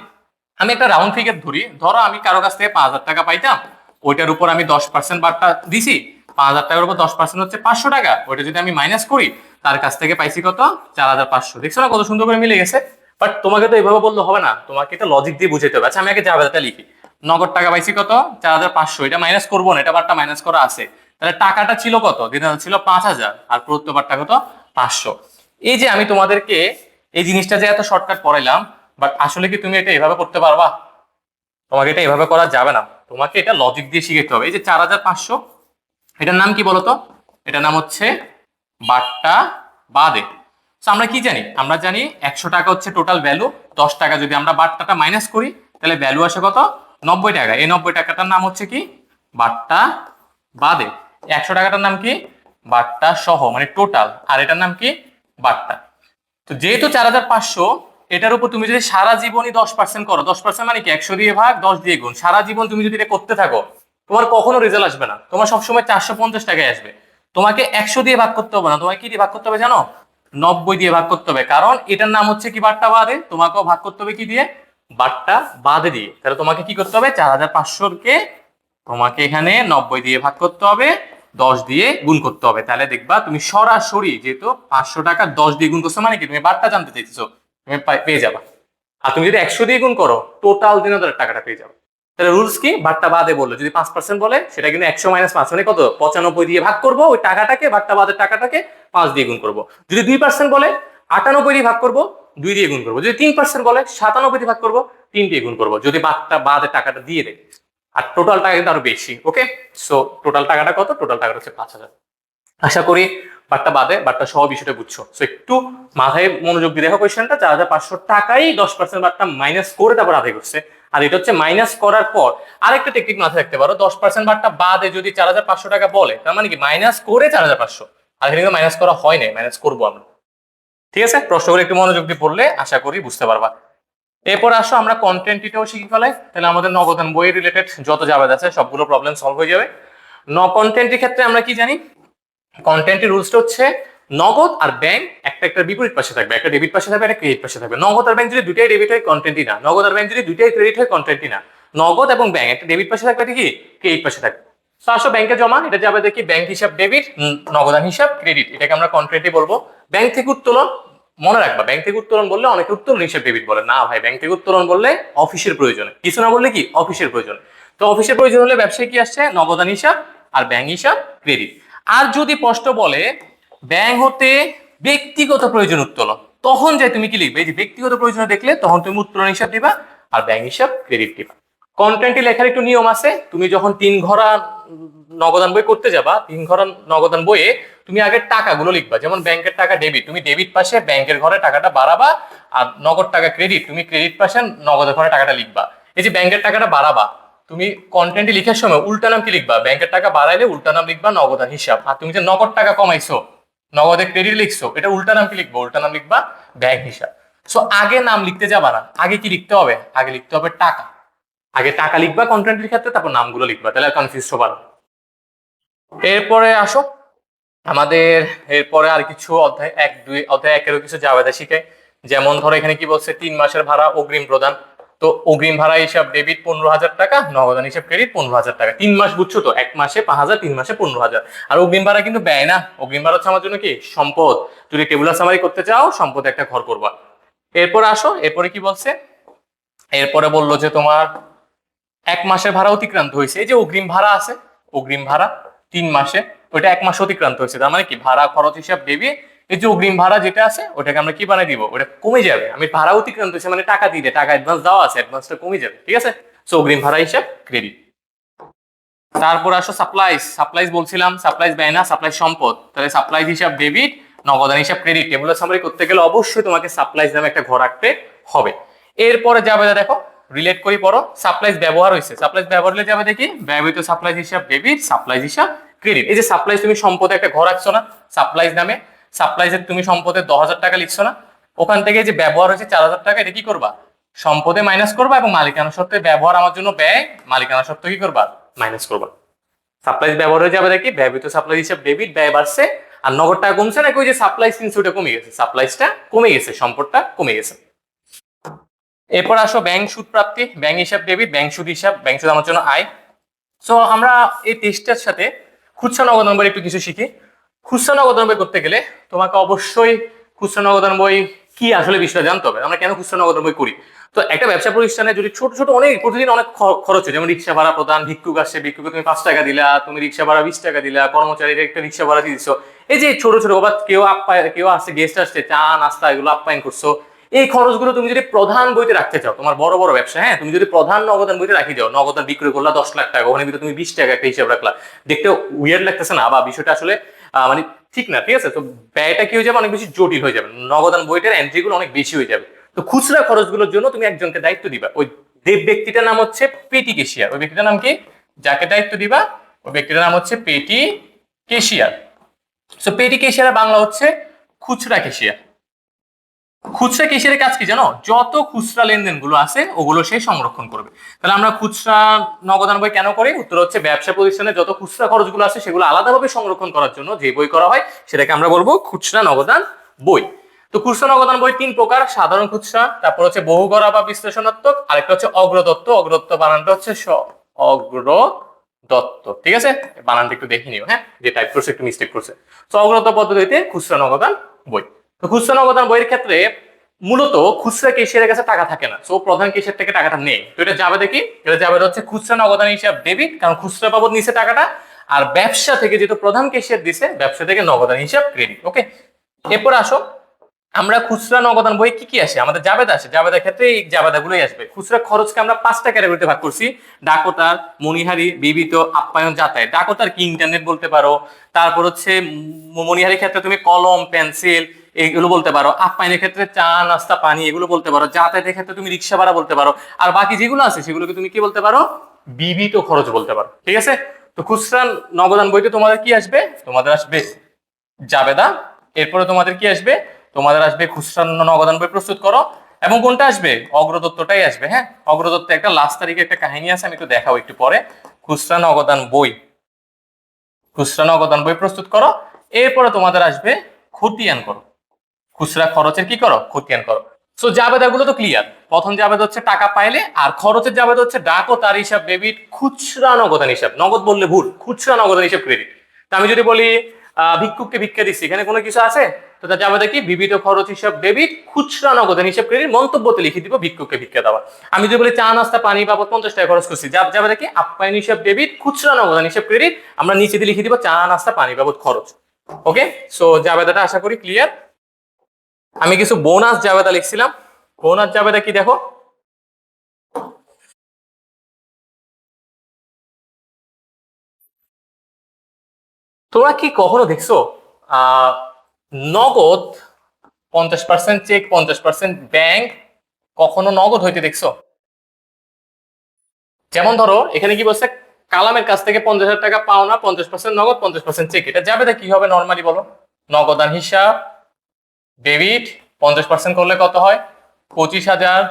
আমি একটা রাউন্ড ফিগার ধরি, ধরো আমি কারো কাছ থেকে 5,000 টাকা পাইতাম, ওইটার উপর আমি 10% বাট্টা দিছি, 5,000 টাকার উপর 10% হচ্ছে 500 টাকা, ওইটা যদি আমি মাইনাস করি, তার কাছ থেকে পাইছি কত? 4,500। দেখছো না কত সুন্দর করে মিলে গেছে? বাট তোমাকে তো এইভাবে বললে হবে না, তোমাকে এটা লজিক দিয়ে বুঝাতে হবে। আচ্ছা আমি আগে জাবেদাটা লিখি। নগদ টাকা পাইছি কত? 4,500, এটা মাইনাস করবো না, এটা বারটা মাইনাস করা আছে। তাহলে টাকাটা ছিল কত? দিনাদার ছিল 5,000, আর প্রদত্ত বারটা কত? 500। এই যে আমি তোমাদেরকে এই জিনিসটা যে এত শর্টকাট পড়াইলাম, বাট আসলে কি তুমি এটা এভাবে করতে পারবা? তোমাকে এটা এভাবে করা যাবে না, তোমাকে এটা লজিক দিয়ে শিখতে হবে। এই যে 4,500, এটার নাম কি বলতো? এটার নাম হচ্ছে বাট্টা বাদে। আমরা কি জানি? আমরা জানি 100 টাকা হচ্ছে টোটাল ভ্যালু, 10 টাকা যদি আমরা বাট্টাটা মাইনাস করি, তাহলে ভ্যালু আসে কত? 90 টাকা। এই 90 টাকাটার নাম হচ্ছে কি? বাট্টা বাদে। 100 টাকাটার নাম কি? বাট্টা সহ, মানে টোটাল। আর এটার নাম কি? বাট্টা। তো যেহেতু 4,500, এটার উপর তুমি যদি সারা জীবনই 10% করো, 10% মানে কি? 100 দিয়ে ভাগ, 10 দিয়ে গুণ, সারা জীবন তুমি যদি এটা করতে থাকো, তোমার কখনো রেজাল্ট আসবে না, তোমার সবসময় 450 টাকায় আসবে। তোমাকে 100 দিয়ে ভাগ করতে হবে না, তোমাকে কি দিয়ে ভাগ করতে হবে জানো? 90 দিয়ে ভাগ করতে হবে, কারণ এটার নাম হচ্ছে কি? বাট্টা বাদে। তোমাকেও ভাগ করতে হবে কি দিয়ে? বাট্টা বাদে দিয়ে। তাহলে তোমাকে কি করতে হবে? 4,500-কে তোমাকে এখানে 90 দিয়ে ভাগ করতে হবে, 10 দিয়ে গুণ করতে হবে। তাহলে দেখবা তুমি সরাসরি, যেহেতু 500 টাকা 10 দিয়ে গুণ করছো, মানে কি? তুমি বাট্টা জানতে চাইছো, তুমি পেয়ে যাবা। আর তুমি যদি 100 দিয়ে গুণ করো, টোটাল দিনের টাকাটা পেয়ে যাবে। তাহলে রুলস কি? বাট্টা বাদে বললো, যদি 5% বলে, সেটা কিন্তু 100 মাইনাস 5 মানে কত? 95 দিয়ে ভাগ করবো ওই টাকাটাকে, বাট্টা বাদের টাকাটাকে 5 দিয়ে গুণ করবো। যদি 2% বলে, 98 দিয়ে ভাগ করবো, 2 দিয়ে গুণ করবো। যদি 3% বলে, 97 দিয়ে ভাগ করবো, 3 দিয়ে গুণ করবো, যদি বাট্টা বাদের টাকাটা দিয়ে দেয়। আর টোটাল টাকা কিন্তু আরো বেশি। ওকে, সো টোটাল টাকাটা কত? টোটাল টাকাটা হচ্ছে 5,000। আশা করি বাট্টা বাদে বাট্টা সহ বিষয়টা বুঝছো। সো একটু মাথায় মনোযোগ দিয়ে দেখো কোয়েশ্চেনটা। 4,500 টাকাই 10% বাট্টা মাইনাস করে তারপর আদায় করছে। আর এটা হচ্ছে মাইনাস করার পর আরেকটা টেকনিক মাথায় রাখতে পারো, 10% বাট্টা বাদে যদি 4,500 টাকা বলে, তার মানে কি? মাইনাস করে 4,500। আর এখানে কিন্তু মাইনাস করা হয় নাই, মাইনাস করবো আমরা। ঠিক আছে? প্রশ্নগুলো একটু মনোযোগ দিয়ে পড়লে আশা করি বুঝতে পারবা। এরপর আসো আমরা কন্টেন্টটিটাও শিখে ফেলাই, তাহলে আমাদের নগদান বই রিলেটেড যত জাবেদ আছে সবগুলো প্রবলেম সলভ হয়ে যাবে। কন্টেন্টের ক্ষেত্রে আমরা কি জানি? কন্টেন্টের রুলসটা হচ্ছে নগদ আর ব্যাংক একটা একটা বিপরীত পাশে থাকবে, একটা ডেবিট পাশে থাকবে, একটা ক্রেডিট পাশে থাকবে। নগদ আর ব্যাংক যদি দুটাই ডেবিট হয়, কন্টেন্টই না। নগদ আর ব্যাংক যদি দুটাই ক্রেডিট হয়, কন্টেন্টই না। নগদ এবং ব্যাংক একটা ডেবিট পাশে থাকবে, কি? ক্রেডিট পাশে থাকবে। তো আসো ব্যাংকে জমা, এটা যাবে দেখি ব্যাংক হিসাব ডেবিট, নগদান হিসাব ক্রেডিট, এটাকে আমরা কন্টেন্টই বলবো। ব্যাংক থেকে উত্তোলন, মনে রাখবা ব্যাংক থেকে উত্তোলন বললে অনেকে উত্তোলন হিসাব ডেবিট বলে না ভাই, ব্যাংক থেকে উত্তোলন বললে অফিসের প্রয়োজনে, কিছু না বললে কি? অফিসের প্রয়োজনে। তো অফিসের প্রয়োজন হলে ব্যবসায় কি আসছে? নগদান হিসাব আর ব্যাংক হিসাব ক্রেডিট। আর যদি প্রশ্ন বলে ব্যাংক হতে ব্যক্তিগত প্রয়োজন উত্তোলন, তখন যাই তুমি কি লিখবে? এই যে ব্যক্তিগত প্রয়োজন দেখলে তখন তুমি উত্তোলন হিসাব দিবা আর ব্যাংক হিসাব ক্রেডিট দিবা। কন্টেন্টে লেখার একটু নিয়ম আছে, তুমি যখন 3 ঘরা নগদান বই করতে যাবা, 3 ঘরা নগদান বইয়ে তুমি আগে টাকাগুলো লিখবা। যেমন ব্যাংকের টাকা ডেবিট, তুমি ডেবিট পাশে ব্যাংকের ঘরে টাকাটা বাড়াবা, আর নগদ টাকা ক্রেডিট, তুমি ক্রেডিট পাশে নগদের ঘরে টাকাটা লিখবা। এই যে ব্যাংকের টাকাটা বাড়াবা, তুমি কন্টেন্টে লিখার সময় উল্টা নাম কি লিখবা? ব্যাংকের টাকা বাড়াইলে উল্টা নাম লিখবা নগদান হিসাব। আর তুমি যে নগদ টাকা কমাইছো, নগদে ক্রেডিট লিখছো, এটা উল্টা নাম কি লিখবো? উল্টা নাম লিখবা ব্যাংক হিসাব। সো আগে নাম লিখতে যাবা না, আগে কি লিখতে হবে? আগে লিখতে হবে টাকা। আগে টাকা লিখবা কন্টেন্টের ক্ষেত্রে, তারপর নামগুলো লিখবা, তাহলে কনফিউজ হবা না। এরপরে আসো আমাদের, এরপরে আর কিছু অধ্যায় 1-2 অধ্যায় 1-এরও কিছু জাবেদা শিখে। যেমন ধরো এখানে কি বলছে? 3 মাসের ভাড়া অগ্রিম প্রদান। তো অগ্রিম ভাড়া হিসাব ডেবিট 15,000 টাকা, নগদান হিসাব ক্রেডিট 15,000 টাকা। 3 মাস বুঝছো তো? 1 মাসে 5,000, 3 মাসে 15,000। আর অগ্রিম ভাড়া কিন্তু ব্যয় না, অগ্রিম ভাড়া হচ্ছে আমার জন্য কি? সম্পদ। যদি টেবুলার সামারি করতে চাও, সম্পদ একটা ঘর করবা। এরপর আসো, এরপরে কি বলছে? এরপরে বললো যে তোমার 1 মাসের ভাড়া অতিক্রান্ত হয়েছে। এই যে অগ্রিম ভাড়া আছে, অগ্রিম ভাড়া 3 মাসে, ওইটা 1 মাস অতিক্রান্ত হয়েছে, তার মানে কি? ভাড়া খরচ হিসাব দেবে। এই যে অগ্রিম ভাড়া যেটা আছে, ওটাকে আমরা কি বানাই দিব? ওটা কমে যাবে। আমি ভাড়া অতিক্রান্ত হয়েছে মানে টাকা দিলে, টাকা অ্যাডভান্স দেওয়া আছে, অ্যাডভান্সটা কমে যাবে। ঠিক আছে? সো অগ্রিম ভাড়া হিসাব ক্রেডিট। তারপর আসো সাপ্লাইজ। সাপ্লাইজ বলছিলাম সাপ্লাইজ ব্যয় না, সাপ্লাইজ সম্পদ। তাহলে সাপ্লাইজ হিসাব ডেবিট, নগদান হিসাব ক্রেডিট। টেবুলার সামারি করতে গেলে অবশ্যই তোমাকে সাপ্লাইজ নামে একটা ঘর রাখতে হবে। এরপরে যাবে দেখো রিলেট করি পড়ো, সাপ্লাইজ ব্যবহার হয়েছে, সাপ্লাইজ ব্যবহার হলে যাবে দেখি ব্যবহৃত সাপ্লাইজ হিসাব ডেবিট, সাপ্লাইজ হিসাব ক্রেডিট। এই যে সাপ্লাইজ তুমি সম্পদে একটা ঘর রাখছো না সাপ্লাইজ নামে, সাপ্লাইজের তুমি সম্পদে 10,000 টাকা লিখছো না, ওখান থেকে যে ব্যবহার হয়েছে 4,000 টাকা, এটা কি করবা সম্পদে মাইনাস করবা, এবং মালিকানা সত্ত্বে ব্যবহার আমার জন্য ব্যয়, মালিকানা সত্ত্বে কি করবা মাইনাস করবা। সাপ্লাইজ ব্যবহার হয়ে যাবে দেখি ব্যবহৃত সাপ্লাইজ হিসাব ডেবিট, ব্যয় বাড়ছে, আর নগদ টাকা কমছে নাকি ওই যে সাপ্লাইজ কিনছে ওটা কমে গেছে, সাপ্লাইজটা কমে গেছে, সম্পদটা কমে গেছে। এরপর আসো ব্যাংক সুদ প্রাপ্তি, ব্যাংক হিসাব ডেবিট, ব্যাংক সুদ হিসাব, ব্যাংক সুদ আমার জন্য আয়। সো আমরা এই টেস্টের সাথে খুচরা নগদান বই একটু কিছু শিখি। খুচরা নগদান বই করতে গেলে তোমাকে অবশ্যই খুচরা নগদান বই কি আসলে বিষয়টা জানতে হবে, আমরা কেন খুচরা নগদান বই করি। তো একটা ব্যবসা প্রতিষ্ঠানে যদি ছোট ছোট অনেক প্রতিদিন অনেক খরচ হয়, যেমন রিক্সা ভাড়া প্রদান, ভিক্ষুক আসছে, ভিক্ষুকে তুমি 5 টাকা দিলা, তুমি রিক্সা ভাড়া 20 টাকা দিলা, কর্মচারীর একটা রিক্সা ভাড়া দিচ্ছ, এই যে ছোট ছোট বা কেউ আপ্যায়ন, কেউ আসছে গেস্ট আসছে, চা নাস্তা এগুলো আপ্যায়ন করছো, এই খরচগুলো তুমি যদি প্রধান বইতে রাখতে চাও, তোমার বড় বড় ব্যবসা, হ্যাঁ তুমি যদি প্রধান নগদান বইতে রাখি যাও, নগদান বিক্রি করলা 10 লাখ টাকা, ওখানে তুমি 20 টাকা একটা হিসাব রাখলা, দেখতে উইয়ার্ড লাগতেছে না, বা বিষয়টা আসলে মানে ঠিক না, ঠিক আছে। তো ব্যয়টা কি হয়ে যাবে, অনেক বেশি জটিল হয়ে যাবে, নগদান বইটার এন্ট্রিগুলো অনেক বেশি হয়ে যাবে। তো খুচরা খরচগুলোর জন্য তুমি একজনকে দায়িত্ব দিবা, ওই ব্যক্তিটার নাম হচ্ছে পেটি কেশিয়ার, ওই ব্যক্তিটার নাম কি, যাকে দায়িত্ব দিবা ওই ব্যক্তিটার নাম হচ্ছে পেটি কেশিয়ার। সো পেটি কেশিয়ার বাংলা হচ্ছে খুচরা কেশিয়ার। খুচরা কেশিয়ারের কাজ কি জানো, যত খুচরা লেনদেন গুলো আছে ওগুলো সে সংরক্ষণ করবে। তাহলে আমরা খুচরা নগদান বই কেন করি, উত্তর হচ্ছে ব্যবসা প্রতিষ্ঠানে যত খুচরা খরচগুলো আছে সেগুলো আলাদাভাবে সংরক্ষণ করার জন্য যে বই করা হয় সেটাকে আমরা বলবো খুচরা নগদান বই। তো খুচরা নগদান বই 3 প্রকার, সাধারণ খুচরা, তারপর হচ্ছে বহুগড়া বা বিশ্লেষণাত্মক, আরেকটা হচ্ছে অগ্রদত্ত, অগ্রদত্ত বানানটা হচ্ছে অগ্রদত্ত, ঠিক আছে, বানানটা একটু দেখে নিও, হ্যাঁ যে টাইপ করছে একটু মিস্টেক করছে। তো অগ্রদত্ত পদ্ধতিতে খুচরা নগদান বই। তো খুচরা নগদান বইয়ের ক্ষেত্রে মূলত খুচরা কেশিয়ারের কাছে টাকা থাকে না, সো প্রধান কেশিয়ার থেকে টাকাটা নেই। তো এটা যাবে দেখি, এটা যাবে হচ্ছে খুচরা নগদান হিসাব ডেবিট, কারণ খুচরা বাবদ নিচে টাকাটা, আর ব্যবসা থেকে যেহেতু প্রধান কেশিয়ার দিছে ব্যবসা থেকে নগদান হিসাব ক্রেডিট। ওকে, এরপর আসো আমরা খুচরা নগদান বই কি কি আসে, আমাদের জাবেদা আসে, জাবেদার ক্ষেত্রে এই জাবেদাগুলোই আসবে। খুচরা খরচকে আমরা 5টা ক্যাটাগরিতে ভাগ করছি, ডাকতার, মণিহারি, বিবিধ, আপ্যায়ন, যাতায়াত। ডাকতার কি ইন্টারনেট বলতে পারো, তারপর হচ্ছে মণিহারির ক্ষেত্রে তুমি কলম পেন্সিল এগুলো বলতে পারো, আপ্যায়নের ক্ষেত্রে চা নাস্তা পানি এগুলো বলতে পারো, যাতায়াতের ক্ষেত্রে তুমি রিক্সা ভাড়া বলতে পারো, আর বাকি যেগুলো আছে সেগুলোকে তুমি কি বলতে পারো, বিবিধ খরচ বলতে পারো, ঠিক আছে। তো খুচরা নগদান বইতে তোমাদের কি আসবে, তোমাদের আসবে জাবেদা, এরপরে তোমাদের কি আসবে, তোমাদের আসবে খুচরা নগদান বই প্রস্তুত করো, এবং কোনটা আসবে, অগ্রদত্তটাই আসবে। হ্যাঁ, অগ্রদত্ত একটা লাস্ট তারিখে একটা কাহিনী আছে, আমি একটু দেখাবো একটু পরে। খুচরা নগদান বই, খুচরা নগদান বই প্রস্তুত করো, এরপরে তোমাদের আসবে খতিয়ান করো, খুচরা খরচের কি করো, খতিয়ান করো। সো জাবেদাগুলো তো ক্লিয়ার, প্রথম জাবেদা হচ্ছে টাকা পাইলে, আর খরচের জাবেদা হচ্ছে ডাক ও তার হিসাব ডেবিট, খুচরা নগদান হিসাব, নগদ বললে ভুল, খুচরা নগদান হিসাব ক্রেডিট। তা আমি যদি বলি ভিক্ষুককে ভিক্ষা দিচ্ছি, এখানে কোনো কিছু আছে, তো তার জাবেদা কি, বিবিধ খরচ হিসাব ডেবিট, খুচরা নগদান হিসাব ক্রেডিট, মন্তব্যতে লিখে দিব ভিক্ষুককে ভিক্ষা দেওয়া। আমি যদি বলি চা নাস্তা পানি বাবদ 50 টাকা খরচ করছি, জাবেদা কি, আপ্যায়ন হিসাব ডেবিট, খুচরা নগদান হিসাব ক্রেডিট, আমরা নিচে দিয়ে লিখে দিব চা নাস্তা পানি বাবদ খরচ। ওকে, সো জাবেদাটা আশা করি ক্লিয়ার। আমি কিছু বোনাস জাবেদা লিখছিলাম, বোনাস জাবেদা কি দেখো, তোমরা কি কখনো দেখছো নগদ 50% চেক 50% ব্যাংক কখনো নগদ হইতে দেখছো? যেমন ধরো এখানে কি বলছে, কালামের কাছ থেকে 50,000 টাকা পাওনা, 50% নগদ 50% চেক, এটা জাবেদা কি হবে নর্মালি বলো, নগদান হিসাব ডেবিট, 50% করলে কত হয় 25,000,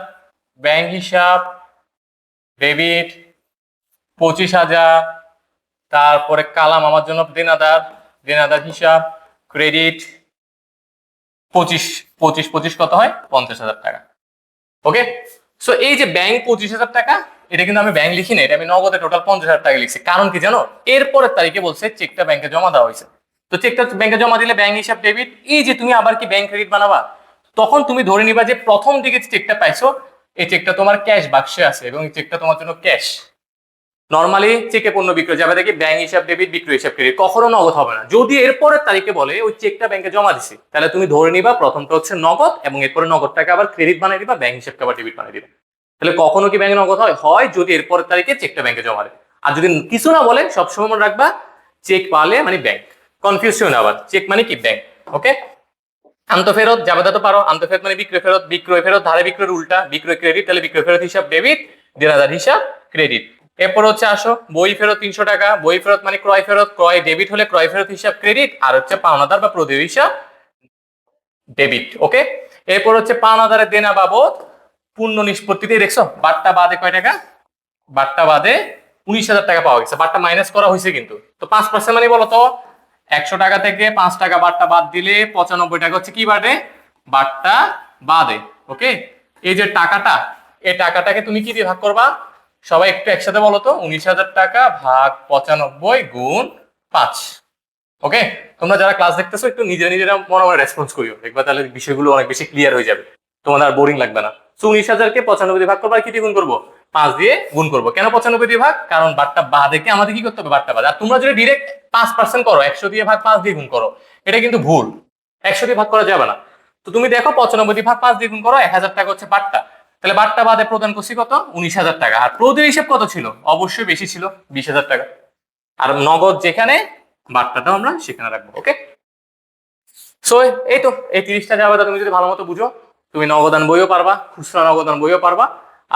ব্যাংক হিসাব ডেবিট 25,000, তারপরে কালাম আমার জন্য দেনাদার, দেনাদার হিসাব ক্রেডিট 25, 25 25 কত হয় 50,000 টাকা। ওকে, সো এই যে ব্যাংক 25,000 টাকা, এটা কিন্তু আমি ব্যাংক লিখি না, এটা আমি নগদে টোটাল 50,000 টাকা লিখছি, কারণ কি জানো, এরপরের তারিখে বলছে চেকটা ব্যাংকে জমা দেওয়া হয়েছে। তো চেকটা ব্যাংকে জমা দিলে ব্যাংক হিসাব ডেবিট, এই যে তুমি আবার কি ব্যাংক ক্রেডিট বানাবা, তখন তুমি ধরে নিবা যে প্রথম দিকে চেকটা পাইছো এই চেকটা তোমার ক্যাশ বাক্সে আছে এবং এই চেকটা তোমার জন্য ক্যাশ। নরমালি চেকে পণ্য বিক্রয় যাবে দেখি ব্যাংক হিসাব ডেবিট, বিক্রয় হিসাব ক্রেডিট, কখনো নগদ হবে না। যদি এরপরের তারিখে বলে ওই চেকটা ব্যাংকে জমা দিছি, তাহলে তুমি ধরে নিবা প্রথমটা হচ্ছে নগদ, এবং এরপরে নগদ টাকা আবার ক্রেডিট বানিয়ে দিবা, ব্যাংক হিসাবকে আবার ডেবিট বানিয়ে দিবা। তাহলে কখনো কি ব্যাংকে নগদ হয়, হয় যদি এরপরের তারিখে চেকটা ব্যাংকে জমা দেয়। আর যদি কিছু না বলে সবসময় মনে রাখবা চেক পালে মানে ব্যাংক, কনফিউজ হয়ে না আবার, চেক মানে কি ব্যাংক। ওকে, আন্তঃফেরত জাবেদা তো পারো, আন্তঃফেরত মানে বিক্রয় ফেরত, বিক্রয় ফেরত ধারে বিক্রয়ের উল্টা, বিক্রয় ক্রেডিট, তাহলে বিক্রয় ফেরত হিসাব ডেবিট, দেনাদার হিসাব ক্রেডিট। এরপর হচ্ছে আসো বই ফেরত 300 টাকা, বই ফেরত মানে ক্রয় ফেরত, ক্রয় ডেবিট হলে ক্রয় ফেরত হিসাব ক্রেডিট, আর হচ্ছে পাওনাদার বা প্রদেয় হিসাব ডেবিট। ওকে, এরপর হচ্ছে পাওনাদারের দেনা বাবদ পূর্ণ নিষ্পত্তিতে, দেখছো বাট্টা বাদে কয় টাকা, বাট্টা বাদে 19,000 টাকা পাওয়া গেছে, বাট্টা মাইনাস করা হয়েছে কিন্তু। তো 5% মানে বলো তো 100 টাকা থেকে 5 টাকা বাট্টা বাদ দিলে 95 টাকা হচ্ছে কি বাদে, বাট্টা বাদে। ওকে, এই যে টাকাটা, এই টাকাটাকে তুমি কি দিয়ে ভাগ করবা, সবাই একটু একসাথে বলো তো, 19,000 টাকা ভাগ 95 গুণ 5। ওকে, তোমরা যারা ক্লাস দেখতেছো একটু নিজেরা নিজেরা মনে মনে রেসপন্স করিও, দেখবা তাহলে বিষয়গুলো অনেক বেশি ক্লিয়ার হয়ে যাবে, তোমাদের আর বোরিং লাগবে না। 19,000 কে 95 দিয়ে ভাগ করবো, আর কি দিয়ে গুণ করবো, 5 দিয়ে গুণ করবো। কেন 95 দিয়ে ভাগ, কারণ বাট্টা বাদেকে আমাদের কি করতে হবে, বাট্টা বাদ। আর তোমরা যদি ডিরেক্ট 5% করো, 100 দিয়ে ভাগ 5 দিয়ে গুণ করো, এটা কিন্তু ভুল, 100 দিয়ে ভাগ করা যাবে না। তো তুমি দেখো 95 দিয়ে ভাগ 5 দিয়ে গুণ করো, 1,000 টাকা হচ্ছে বাট্টা, তাহলে বাট্টা বাদে প্রদান করছি কত, 19,000 টাকা। আর প্রদেয় হিসেব কত ছিল, অবশ্যই বেশি ছিল, 20,000 টাকা। আর নগদ যেখানে, বাট্টাটাও আমরা সেখানে রাখবো। ওকে, সো এই তো এই 30টা জাবেদা তুমি যদি ভালো মতো বুঝো, তুমি নগদান বইও পারবা, খুচরা নগদান বইও পারবা,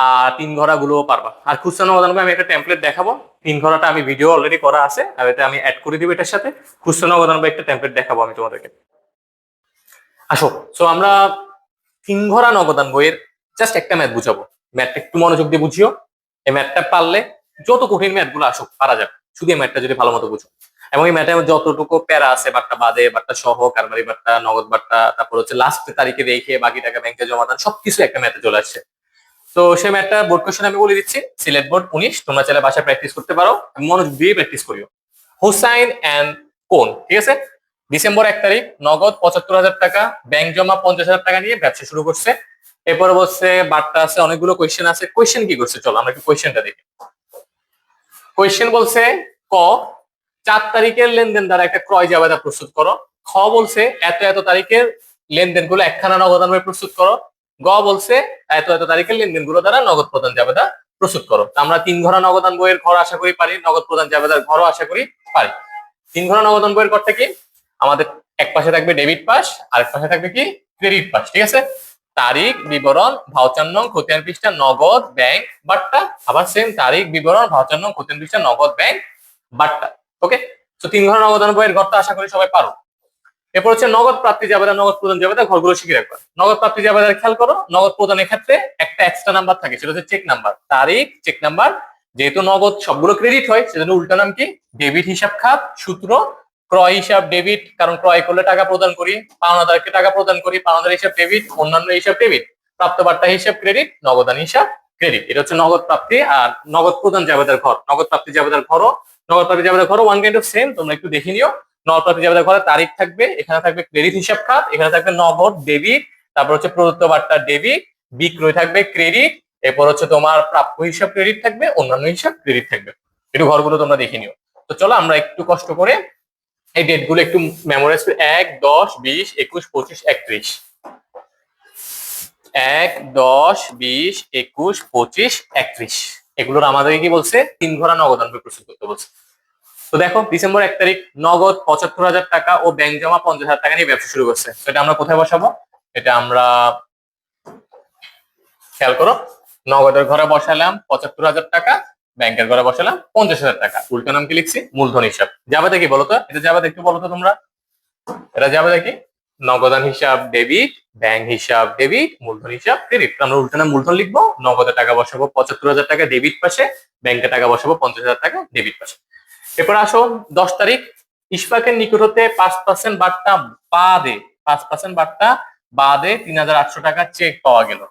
আর 3 ঘরা গুলোও পারবা। আর খুচরা নগদান বই আমি একটা টেমপ্লেট দেখাবো, 3 ঘরাটা আমি ভিডিও অলরেডি করা আছে, আর এটা আমি অ্যাড করে দিব এটার সাথে। খুচরা নগদান বই একটা টেমপ্লেট দেখাবো আমি তোমাদেরকে। আসো, সো আমরা 3 ঘরা নগদান বইয়ের জাস্ট একটা ম্যাথ বুঝাবো, ম্যাথটা একটু মনোযোগ দিয়ে বুঝিও। এই ম্যাথটা পারলে যত কঠিন ম্যাথ গুলো আসুক পারা যাবে, শুধু এই ম্যাথটা যদি ভালো মতো বুঝো। এবং এই ম্যাথে যতটুকু প্যারা আছে, বাট্টা বাদে, বাট্টা সহ, কারবারি বাট্টা, নগদ বাট্টা, তারপর হচ্ছে লাস্ট তারিখে রেখে বাকি টাকা ব্যাংকে জমা দান, সবকিছু একটা ম্যাথে চলে আসছে। তো সেই ম্যাথটা বোর্ড কোশ্চেন আমি বলে দিচ্ছি, সিলেট বোর্ড 19, তোমরা চাইলে বাসায় প্র্যাকটিস করতে পারো, মনোযোগ দিয়ে প্র্যাকটিস করিও। হোসাইন এন্ড কোন, ঠিক আছে, ডিসেম্বর 1 তারিখ নগদ 75,000 টাকা, ব্যাংক জমা 50,000 টাকা নিয়ে ব্যবসা শুরু করছে। এরপরে বলছে বাট্টা আছে, অনেকগুলো কোয়েশ্চেন আছে, কোয়েশ্চেন কি করছে চলো আমরা একটু কোয়েশ্চেনটা দেখি। কোয়েশ্চেন বলছে ক 4 তারিখের লেনদেন দ্বারা একটা ক্রয় জাবেদা প্রস্তুত করো। খ বলছে এত এত তারিখের লেনদেন গুলো একখানা নগদান বই প্রস্তুত করো। গ বলছে এত এত তারিখের লেনদেন গুলো দ্বারা নগদ প্রদান জাবেদা প্রস্তুত করো। আমরা 3 ঘরা নগদান বইয়ের ঘর আশা করি পারি, নগদ প্রদান জাবেদার ঘরও আশা করি পারি। 3 ঘরা নগদান বইয়ের ঘরটা কি, আমাদের এক পাশে থাকবে ডেবিট পাশ, আরেক পাশে থাকবে কি ক্রেডিট পাশ, ঠিক আছে। তারিখ বিবরণ ভাউচার নং খতিয়ান পৃষ্ঠা নগদ ব্যাংক বাট্টা, আবার সেম তারিখ বিবরণ ভাউচার নং খতিয়ান পৃষ্ঠা নগদ ব্যাংক বাট্টা। ওকে, তো 3 ঘর নগদান বইয়ের ঘরটা আশা করি সবাই পারো। এরপর হচ্ছে নগদ প্রাপ্তি জাবেদা, নগদ প্রদান জাবেদা, ঘরগুলো শিখে রাখবা। নগদ প্রাপ্তি জাবেদার খেয়াল করো, নগদ প্রদানের ক্ষেত্রে একটা এক্সট্রা নাম্বার থাকে, সেটা হচ্ছে চেক নাম্বার, তারিখ চেক নাম্বার। যেহেতু নগদ সবগুলো ক্রেডিট হয়, সেজন্য উল্টা নাম কি, ডেবিট হিসাব খাত সূত্র, ক্রয় হিসাব ডেবিট, কারণ ক্রয় করলে টাকা প্রদান করি, পাওনাদারকে টাকা প্রদান করি, পাওনাদার হিসাব ডেবিট, অন্যান্য হিসাব ডেবিট, প্রাপ্ত বার্তা হিসাব ক্রেডিট, নগদান হিসাব ক্রেডিট। এটা হচ্ছে নগদ প্রাপ্তি। আর নগদ প্রদান জাবেদার ঘর, নগদ প্রাপ্তি জাবেদার ঘরও, নগদ প্রাপ্তি জাবেদার ঘরও ওয়ান কাইন্ড অফ সেম, তোমরা একটু দেখে নিও। নগদ প্রাপ্তি জাবেদার ঘরে তারিখ থাকবে, এখানে থাকবে ক্রেডিট হিসাব খাত, এখানে থাকবে নগদ ডেবিট, তারপর হচ্ছে প্রদত্ত বার্তা ডেবিট, বিক্রয় থাকবে ক্রেডিট, এরপর হচ্ছে তোমার প্রাপ্য হিসাব ক্রেডিট থাকবে, অন্যান্য হিসাব ক্রেডিট থাকবে। একটু ঘরগুলো তোমরা দেখে নিও। তো চলো আমরা একটু কষ্ট করে এই ডেট গুলো একটু মেমোরাইজ করি। 1, 10, 20, 21, 25, 31। 1, 10, 20, 21, 25, 31, এগুলোর আমাদেরকে কি বলছে, 3 ঘরা নগদান বই প্রস্তুত করতে বলছে। তো দেখো ডিসেম্বর 1 তারিখ নগদ 75,000 টাকা ও ব্যাংক জমা 50,000 টাকা নিয়ে ব্যবসা শুরু করছে। তো এটা আমরা কোথায় বসাবো, এটা আমরা খেয়াল করো, নগদের ঘরে বসালাম 75,000 টাকা, ব্যাংকের ঘরে বসালাম 50,000 টাকা। উল্টো নাম কি লিখছি, মূলধন হিসাব। যাবে কি বলতো, এটা যাবে একটু বলতো তোমরা, এটা যাবে দেখি, নগদান হিসাব ডেবিট, ব্যাংক হিসাব ডেবিট, মূলধন হিসাব ক্রেডিট। আমরা উল্টো নাম মূলধন লিখবো, নগদে টাকা বসাবো 75,000 টাকা ডেবিট পাশে, ব্যাংকে টাকা বসাবো 50,000 টাকা ডেবিট পাশে। এরপর আসো 10 তারিখ, ইশফাকের নিকট হতে 5% বাট্টা বাদে, 5% বাট্টা বাদে 3,800 টাকা চেক পাওয়া গেল।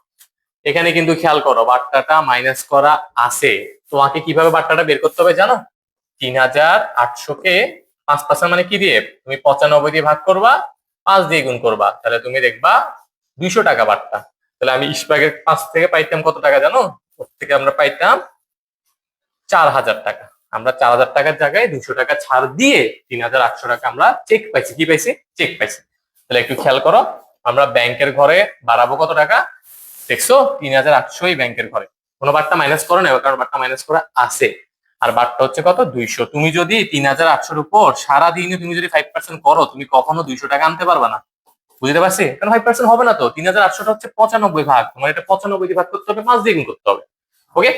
এখানে কিন্তু খেয়াল করো বাট্টাটা মাইনাস করা আছে। তোমাকে কিভাবে বাট্টাটা বের করতে হবে জানো, 3,800 কে 5% মানে কি দিয়ে, তুমি 95 দিয়ে ভাগ করবা, 5 দিয়ে গুণ করবা, তাহলে তুমি দেখবা 200 টাকা বাট্টা। তাহলে আমি ইশফাকের 5 থেকে পাইতাম কত টাকা জানো, ওর থেকে আমরা পাইতাম 4,000 টাকা। আমরা 4,000 টাকার জায়গায় 200 টাকা ছাড় দিয়ে 3,800 টাকা আমরা চেক পাইছি, কি পাইছি, চেক পাইছি। তাহলে একটু খেয়াল করো, আমরা ব্যাংকের ঘরে বাড়াবো কত টাকা, দেখছো 3,800 ব্যাংকের ঘরে, কোনো বারটা মাইনাস করো না, কারণ বারটা মাইনাস করা আছে। আর বারটা হচ্ছে কত, 200। তুমি যদি 3,800-র উপর সারাদিনে তুমি যদি 5% করো, তুমি কখনো 200 টাকা আনতে পারবে না। বুঝতে পারছি? কারণ 5% হবে না তো, 3800টা হচ্ছে 95 ভাগ, তোমার এটা 95 দিয়ে ভাগ করতে হবে, 5 দিয়ে গুণ করতে হবে। ওকে,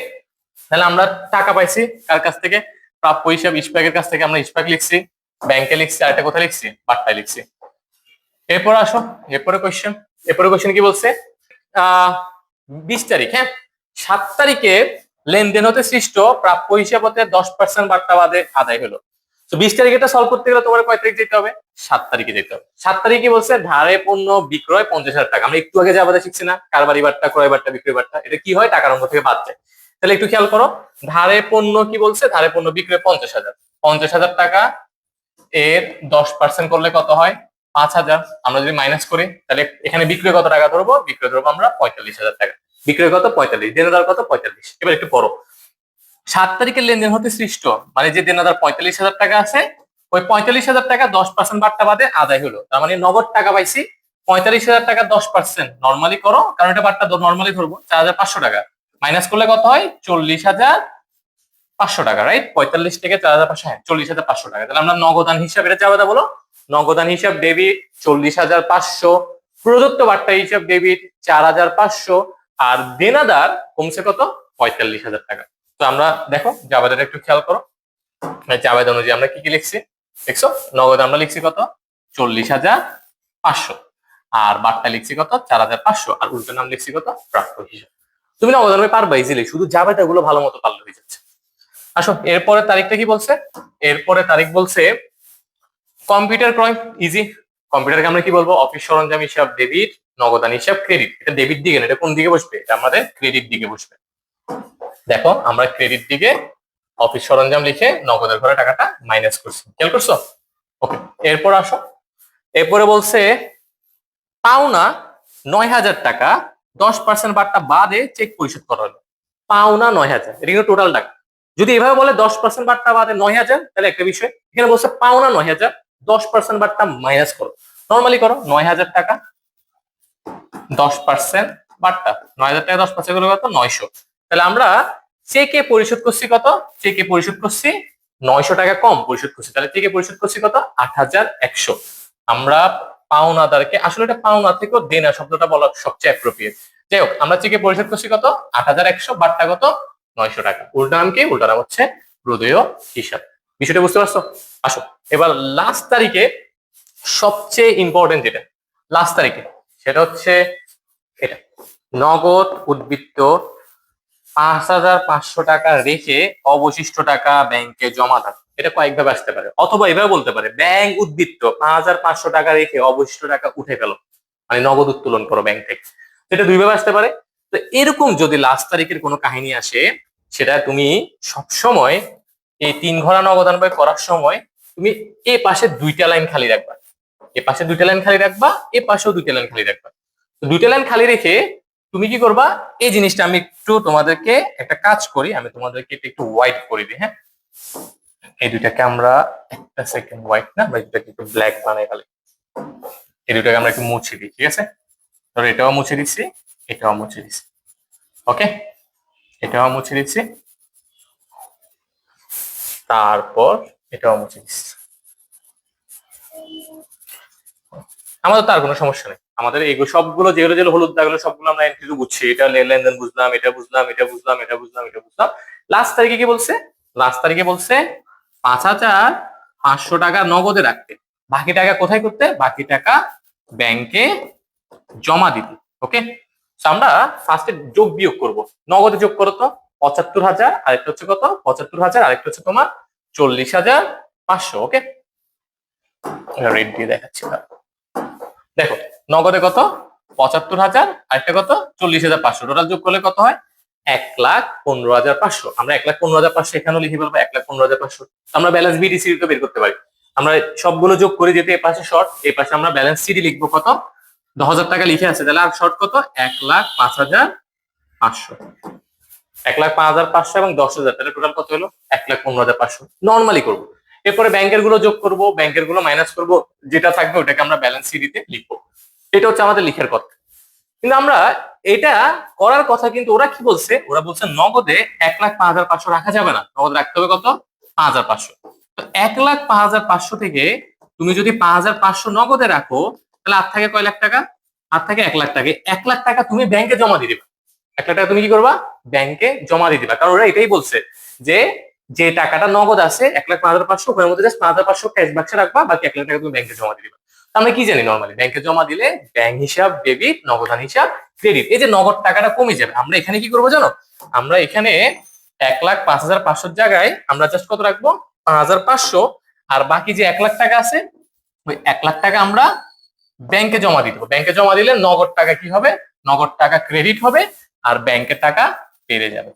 তাহলে আমরা টাকা পাইছি কার কাছ থেকে? প্রাপ্য হিসাব ইস্পাকের কাছ থেকে। আমরা ইস্পাক লিখছি, ব্যাংকে লিখছি, আর এটা কোথায় লিখছি? বাট্টায় লিখছি। এরপর আসো, এরপরে কোশ্চেন কি বলছে? 20 তারিখ, হ্যাঁ, 7 তারিখে লেনদেন হতে সৃষ্ট প্রাপ্য হিসাব হতে 10% বার্তা বাদে আদায় হলো। তো 20 তারিখে এটা সলভ করতে গেলে তোমার কয় তারিখ যেতে হবে? 7 তারিখে যেতে হবে। 7 তারিখে বলছে ধারে পণ্য বিক্রয় 50,000 টাকা। আমরা একটু আগে যা বাদে শিখছি না, কারবারি বার্তা, ক্রয় বার্তা, বিক্রয় বার্তা, এটা কি হয়? টাকার অঙ্ক থেকে বাদ যায়। তাহলে একটু খেয়াল করো, ধারে পণ্য কি বলছে? ধারে পণ্য বিক্রয় 50,000, 50,000 টাকা এর 10% করলে কত হয়? 5,000। আমরা যদি মাইনাস করি তাহলে এখানে বিক্রয় কত টাকা ধরবো? বিক্রয় ধরবো আমরা 45,000 টাকা। বিক্রয় কত? 45, দেনাদার কত? 45। এবার একটু পড়ো, 7 তারিখের লেনদেন হতে সৃষ্ট, মানে যে দেনাদার 45,000 টাকা আছে, ওই 45,000 টাকা 10% বার্তা বাদে আদায় হলো। তার মানে নগদ টাকা পাইছি 45,000 টাকা 10%। নর্মালি করো, কারণ এটা বার্তা নর্মালি ধরবো, 4,500 টাকা। মাইনাস করলে কত হয়? 40,500 টাকা, রাইট? 45 থেকে 4,500, হ্যাঁ, 40,500 টাকা। তাহলে আমরা নগদান হিসাব, এটা চাওয়া বলো, নগদান হিসাব ডেবিট 40,500, প্রদত্ত বার্তা হিসাব ডেবিট 4,500, আর দেনাদার কমছে কত? 45,000 টাকা। তো আমরা দেখো জাবেদাটা একটু খেয়াল করো, জাবেদা অনুযায়ী আমরা কি কি লিখছি দেখছো? নগদ আমরা লিখছি কত? 40,500, আর বার্তা লিখছি কত? 4,500, আর উল্টো নাম লিখছি কত? প্রাপ্য হিসাব। তুমি নগদ আনবে পারবা ইজিলি, শুধু জাবেদা গুলো ভালো মতো পারলে হয়ে যাচ্ছে। আসো, এরপরে তারিখটা কি বলছে? এরপরে তারিখ বলছে কম্পিউটার ক্রয়। ইজি, কম্পিউটারকে আমরা কি বলবো? অফিস সরঞ্জাম হিসাব ডেবিট, নগদান হিসাব ক্রেডিট। এটা ডেবিট দিকে না, এটা কোন দিকে বসবে? এটা আমাদের ক্রেডিট দিকে বসবে। দেখো আমরা ক্রেডিট দিকে অফিস সরঞ্জাম লিখে নগদের ঘরে টাকাটা মাইনাস করছি, খেয়াল করছো? ওকে, এরপর আসো, এরপরে বলছে পাওনা 9,000 টাকা 10% বার্তা বাদে চেক পরিশোধ করা হলো। পাওনা 9,000, এটা কিন্তু টোটাল টাকা। যদি এভাবে বলে 10% বার্তা বাদে 9,000, তাহলে একটা বিষয়। এখানে বলছে পাওনা 9,000, 10% বার্তা মাইনাস করো। নর্মালি করো, 9,000 টাকা 10% বার্তা, 9,000 টাকা 10% করলে কত? 900। তাহলে আমরা চেকে পরিশোধ করছি কত? চেকে পরিশোধ করছি 900 টাকা কম পরিশোধ করছি, তাহলে চেকে পরিশোধ করছি কত? 8,100। আমরা পাওনাদারকে, আসলে এটা পাওনা থেকেও দেনা শব্দটা বলা সবচেয়ে অ্যাপ্রোপ্রিয়েট। যাই হোক, আমরা চেকে পরিশোধ করছি কত? 8,100, বার্তা কত? 900 টাকা। উল্টা নাম কি? উল্টা নাম হচ্ছে প্রদেয় হিসাব। বিষয়টা বুঝতে পারছো? আসো, এবার লাস্ট তারিখে সবচেয়ে ইম্পর্টেন্ট যেটা লাস্ট তারিখে, সেটা হচ্ছে এটা, নগদ উদ্বৃত্ত 5,500 টাকা রেখে অবশিষ্ট টাকা ব্যাংকে জমা দাও। এটা কয়েকভাবে আসতে পারে, অথবা এভাবে বলতে পারে ব্যাংক উদ্বৃত্ত 5,500 টাকা রেখে অবশিষ্ট টাকা উঠে গেল, মানে নগদ উত্তোলন করো ব্যাংক থেকে। এটা দুইভাবে আসতে পারে। তো এরকম যদি লাস্ট তারিখের কোনো কাহিনী আসে, সেটা তুমি সবসময় এই 3 ঘোড়া নগদান বই করার সময় তুমি এ পাশে 2টা লাইন খালি রাখবা, এ পাশে 2টা লাইন খালি রাখবা, এ পাশেও 2টা লাইন খালি রাখবা। 2টা লাইন খালি রেখে তুমি কি করবা? এই জিনিসটা আমি একটু তোমাদেরকে একটা কাজ করি, আমি তোমাদেরকে এটা একটু হোয়াইট করে দিই, হ্যাঁ। এই দুইটাকে আমরা, একটা সেকেন্ড, হোয়াইট না, আমরা এটাকে একটু ব্ল্যাক বানাই ফেলি। এই দুইটাকে আমরা একটু মুছে দিই, ঠিক আছে? ধরো এটাও মুছে দিচ্ছি, এটাও মুছে দিচ্ছি, ওকে, এটাও মুছে দিচ্ছি, তারপর এটাও মুছে দিচ্ছি। আমাদের তার কোনো সমস্যা নেই, আমাদের এইগুলো সবগুলো যেগুলো যেগুলো হলুদ দাগগুলো সবগুলো আমরা এন্ট্রি বুঝছি। এটা লেনদেন বুঝলাম, এটা বুঝলাম, এটা বুঝলাম, এটা বুঝলাম, এটা বুঝলাম। লাস্ট তারিখে কি বলছে? লাস্ট তারিখে বলছে 5,500 টাকা নগদে রাখতে, বাকি টাকা কোথায় করতে? বাকি টাকা ব্যাংকে জমা দিতে। ওকে, আমরা ফার্স্টে যোগ বিয়োগ করব। নগদে যোগ করো তো 75,000, আরেকটা হচ্ছে কত? 75,000, আরেকটা হচ্ছে তোমার 40,500। ওকে, রেড দিয়ে দেখাচ্ছি। দেখো নগদে কত? 75,000, আরেকটা কত? 40,500। টোটাল যোগ করলে কত হয়? 1,15,500। আমরা 1,15,500 এখানেও লিখে ফেলবো, 1,15,500। আমরা ব্যালেন্স বিডিসি তো বের করতে পারি। আমরা সবগুলো যোগ করে যেতে এ পাশে শর্ট, এই পাশে আমরা ব্যালেন্স সিডি লিখবো কত? 10,000 টাকা লিখে আছে, তাহলে আর শর্ট কত? 1,05,500। 1,05,500 এবং 10,000, তাহলে টোটাল কত হলো? 1,15,500। নর্মালি করবো, এরপরে ব্যাংকের গুলো যোগ করব, ব্যাংকের গুলো মাইনাস করব, যেটা থাকবে ওটাকে আমরা ব্যালেন্স সিডিতে লিখবো। এটা হচ্ছে আমাদের লিখার কথা। কিন্তু আমরা এটা করার কথা, কিন্তু ওরা কি বলছে? ওরা বলছে নগদে 1,05,500 রাখা যাবে না, নগদ রাখতে হবে কত? 5,500। তো 1,05,500 থেকে তুমি যদি 5,500 নগদে রাখো, তাহলে আর থাকে কয় লাখ টাকা? আর থাকে 1 লাখ টাকা। 1 লাখ টাকা তুমি ব্যাংকে জমা দিয়ে দিবা। 1 লাখ টাকা তুমি কি করবা? ব্যাংকে জমা দিয়ে দিবা। কারণ ওরা এটাই বলছে যে যে টাকাটা নগদ আছে 1,05,500, ওখানের মধ্যে জাস্ট 5,500 ক্যাশ বাক্সে রাখবা, বাকি 1 লাখ টাকা তুমি ব্যাংকে জমা দিয়ে দিবা। আমরা কি জানি নর্মালি ব্যাংকে জমা দিলে ব্যাংক হিসাব ডেবিট, নগদান হিসাব ক্রেডিট। এই যে নগদ টাকাটা কমে যাবে, আমরা এখানে কি করবো জানো? আমরা এখানে 1,05,500 জায়গায় আমরা জাস্ট কত রাখবো? 5,500। আর বাকি যে 1 লাখ টাকা আছে, ওই 1 লাখ টাকা আমরা ব্যাংকে জমা দিতে হবে। ব্যাংকে জমা দিলে নগদ টাকা কি হবে? নগদ টাকা ক্রেডিট হবে আর ব্যাংকের টাকা বেড়ে যাবে।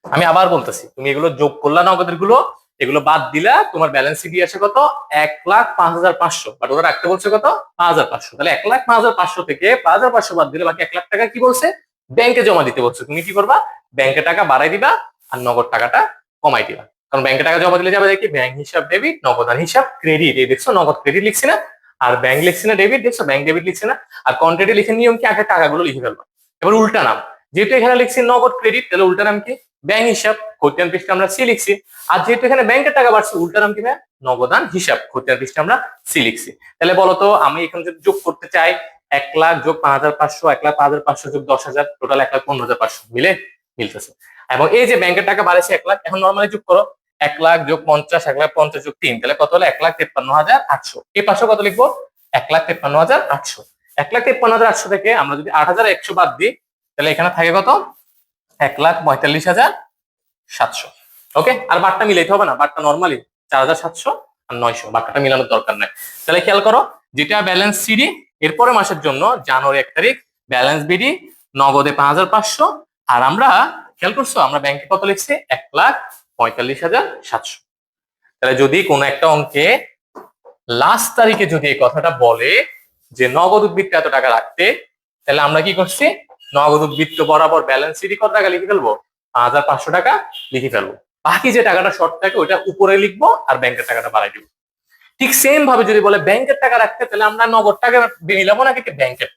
আমি আবার বলতেছি, তুমি এগুলো যোগ করলা নগদের গুলো, এগুলো বাদ দিলা, তোমার ব্যালেন্স শিটে আসে কত? 1,05,500। বাট ওরা রাখতে বলছে কত? 5,500। তাহলে 1,05,500 থেকে 5,500 বাদ দিলে বাকি 1 লাখ টাকা কি বলছে? ব্যাংকে জমা দিতে বলছে। তুমি কি করবা? ব্যাংকে টাকা বাড়াই দিবা আর নগদ টাকাটা কমাই দিবা। কারণ ব্যাংকে টাকা জমা দিলে যাবে দেখি ব্যাংক হিসাব ডেবিট, নগদান হিসাব ক্রেডিট। এই দেখছো নগদ ক্রেডিট লিখছি না? আর ব্যাংক লিখছি না ডেবিট, দেখছো ব্যাংক ডেবিট লিখছি না? আর কন্ট্রাক্টে লিখে নিয়ম কি? আগে টাকাগুলো লিখে ফেলবা। এবার উল্টা নাম, যেহেতু এখানে লিখছি নগদ ক্রেডিট, তাহলে উল্টা নাম কি? ব্যাংক হিসাব। খতিয়ান পৃষ্ঠে আমরা সি লিখছি। আর যেহেতু এখানে ব্যাংকের টাকা বাড়ছে, উল্টা নাম কি ভাই? নগদান হিসাব। খতিয়ান পৃষ্ঠে আমরা সি লিখছি। তাহলে বলতো আমি এখানে যদি যোগ করতে চাই, 1 লাখ যোগ 5,500, 1,05,500 যোগ 10,000, টোটাল 1,15,500 মিলে? মিলতেছে। এবং এই যে ব্যাংকের টাকা বাড়াইছে 1 লাখ, এখন নর্মালি যোগ করো 1 লাখ যোগ 50, 1,50,000 যোগ 3, তাহলে কত হলো? 1,53,800। এই পাশে কত লিখবো? 1,53,800। 1,53,800 থেকে আমরা যদি 8,100 বাদ দিই, তাহলে এখানে থাকে কত? 1,45,700। ওকে, আর বারটা মিলাইতে হবে না, বারটা নর্মালি 4,700 আর 900, বারটা মিলানোর দরকার নাই। তাহলে খেয়াল করো, যেটা ব্যালেন্স সিডি এরপরে মাসের জন্য জানুয়ারি 1 তারিখ, ব্যালেন্স বিডি নগদে 5,500। আর আমরা খেয়াল করছো আমরা ব্যাংকে কত লিখছি? 1,45,700। তাহলে যদি কোনো একটা অঙ্কে লাস্ট তারিখে যদি এই কথাটা বলে যে নগদ উদ্বৃত্ত এত টাকা রাখতে, তাহলে আমরা কি করছি? নগদ উদ্বৃত্ত বরাবর ব্যালেন্স সিডি কত টাকা লিখে ফেলবো? 5,500 টাকা লিখে ফেলবো। বাকি যে টাকাটা শর্ট থাকে ওইটা উপরে লিখবো আর ব্যাংকের টাকাটা বাড়াই দিব। ঠিক সেম ভাবে যদি বলে ব্যাংকের টাকা রাখতে, তাহলে আমরা নগদ টাকা মিলাবো নাকি ব্যাংকের?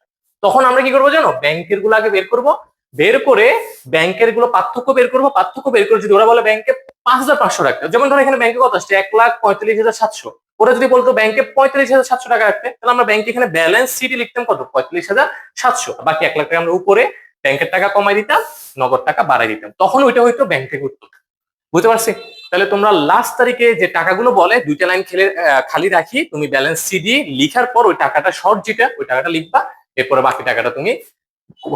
তখন আমরা কি করবো জানো? ব্যাংকের গুলো আগে বের করবো, বের করে ব্যাংকের গুলো পার্থক্য বের করবো। পার্থক্য বের করে যদি ওরা বলে ব্যাংকে 5,500 রাখতে, যেমন ধরো এখানে ব্যাংকে কত আসছে? 1,45,700। ওরা যদি বলতো ব্যাংকে 45,700 টাকা রাখতে, তাহলে আমরা ব্যাংকে এখানে ব্যালেন্স সিটি লিখতাম কত? 45,700। বাকি 1 লাখ টাকা আমরা উপরে ব্যাংকের টাকা কমাই দিতাম, নগদ টাকা বাড়াই দিতাম। তখন ওইটা হয়তো ব্যাংক থেকে উত্তর। বুঝতে পারছি? তাহলে তোমরা লাস্ট তারিখে যে টাকাগুলো বলে দুইটা লাইন খালি রাখি, তুমি ব্যালেন্স সিডি লিখার পর ওই টাকাটা শর্ট যেটা, ওই টাকাটা লিখবা। এরপরে বাকি টাকাটা তুমি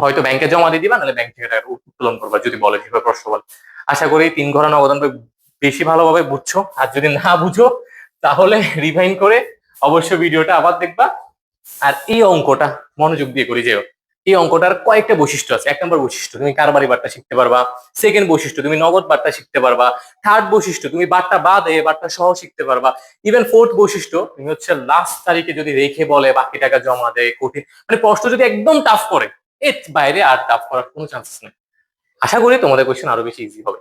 হয়তো ব্যাংকে জমা দিয়ে দিবা, নাহলে ব্যাংক থেকে টাকা উত্তোলন করবা যদি বলে, যেভাবে প্রশ্ন বলে। আশা করি 3 ঘন্টা নগদান বেশি ভালোভাবে বুঝছো। আর যদি না বুঝো, তাহলে রিভাইন্ড করে অবশ্যই ভিডিওটা আবার দেখবা। আর এই অঙ্কটা মনোযোগ দিয়ে করি যেও। এই অঙ্কটার কয়েকটা বৈশিষ্ট্য আছে। 1 নম্বর বৈশিষ্ট্য, তুমি কারবারি বারটা শিখতে পারবা। সেকেন্ড বৈশিষ্ট্য, তুমি নগদ বারটা শিখতে পারবা। থার্ড বৈশিষ্ট্য, তুমি বারটা বাদ বারটা সহ শিখতে পারবা। ইভেন ফোর্থ বৈশিষ্ট্য, তুমি হচ্ছে লাস্ট তারিখে যদি রেখে বলে বাকি টাকা জমা দেয়, কঠিন মানে প্রশ্ন যদি একদম টাফ করে, এর বাইরে আর টাফ করার কোনো চান্সেস নেই। আশা করি তোমাদের কোয়েশ্চেন আরো বেশি ইজি হবে।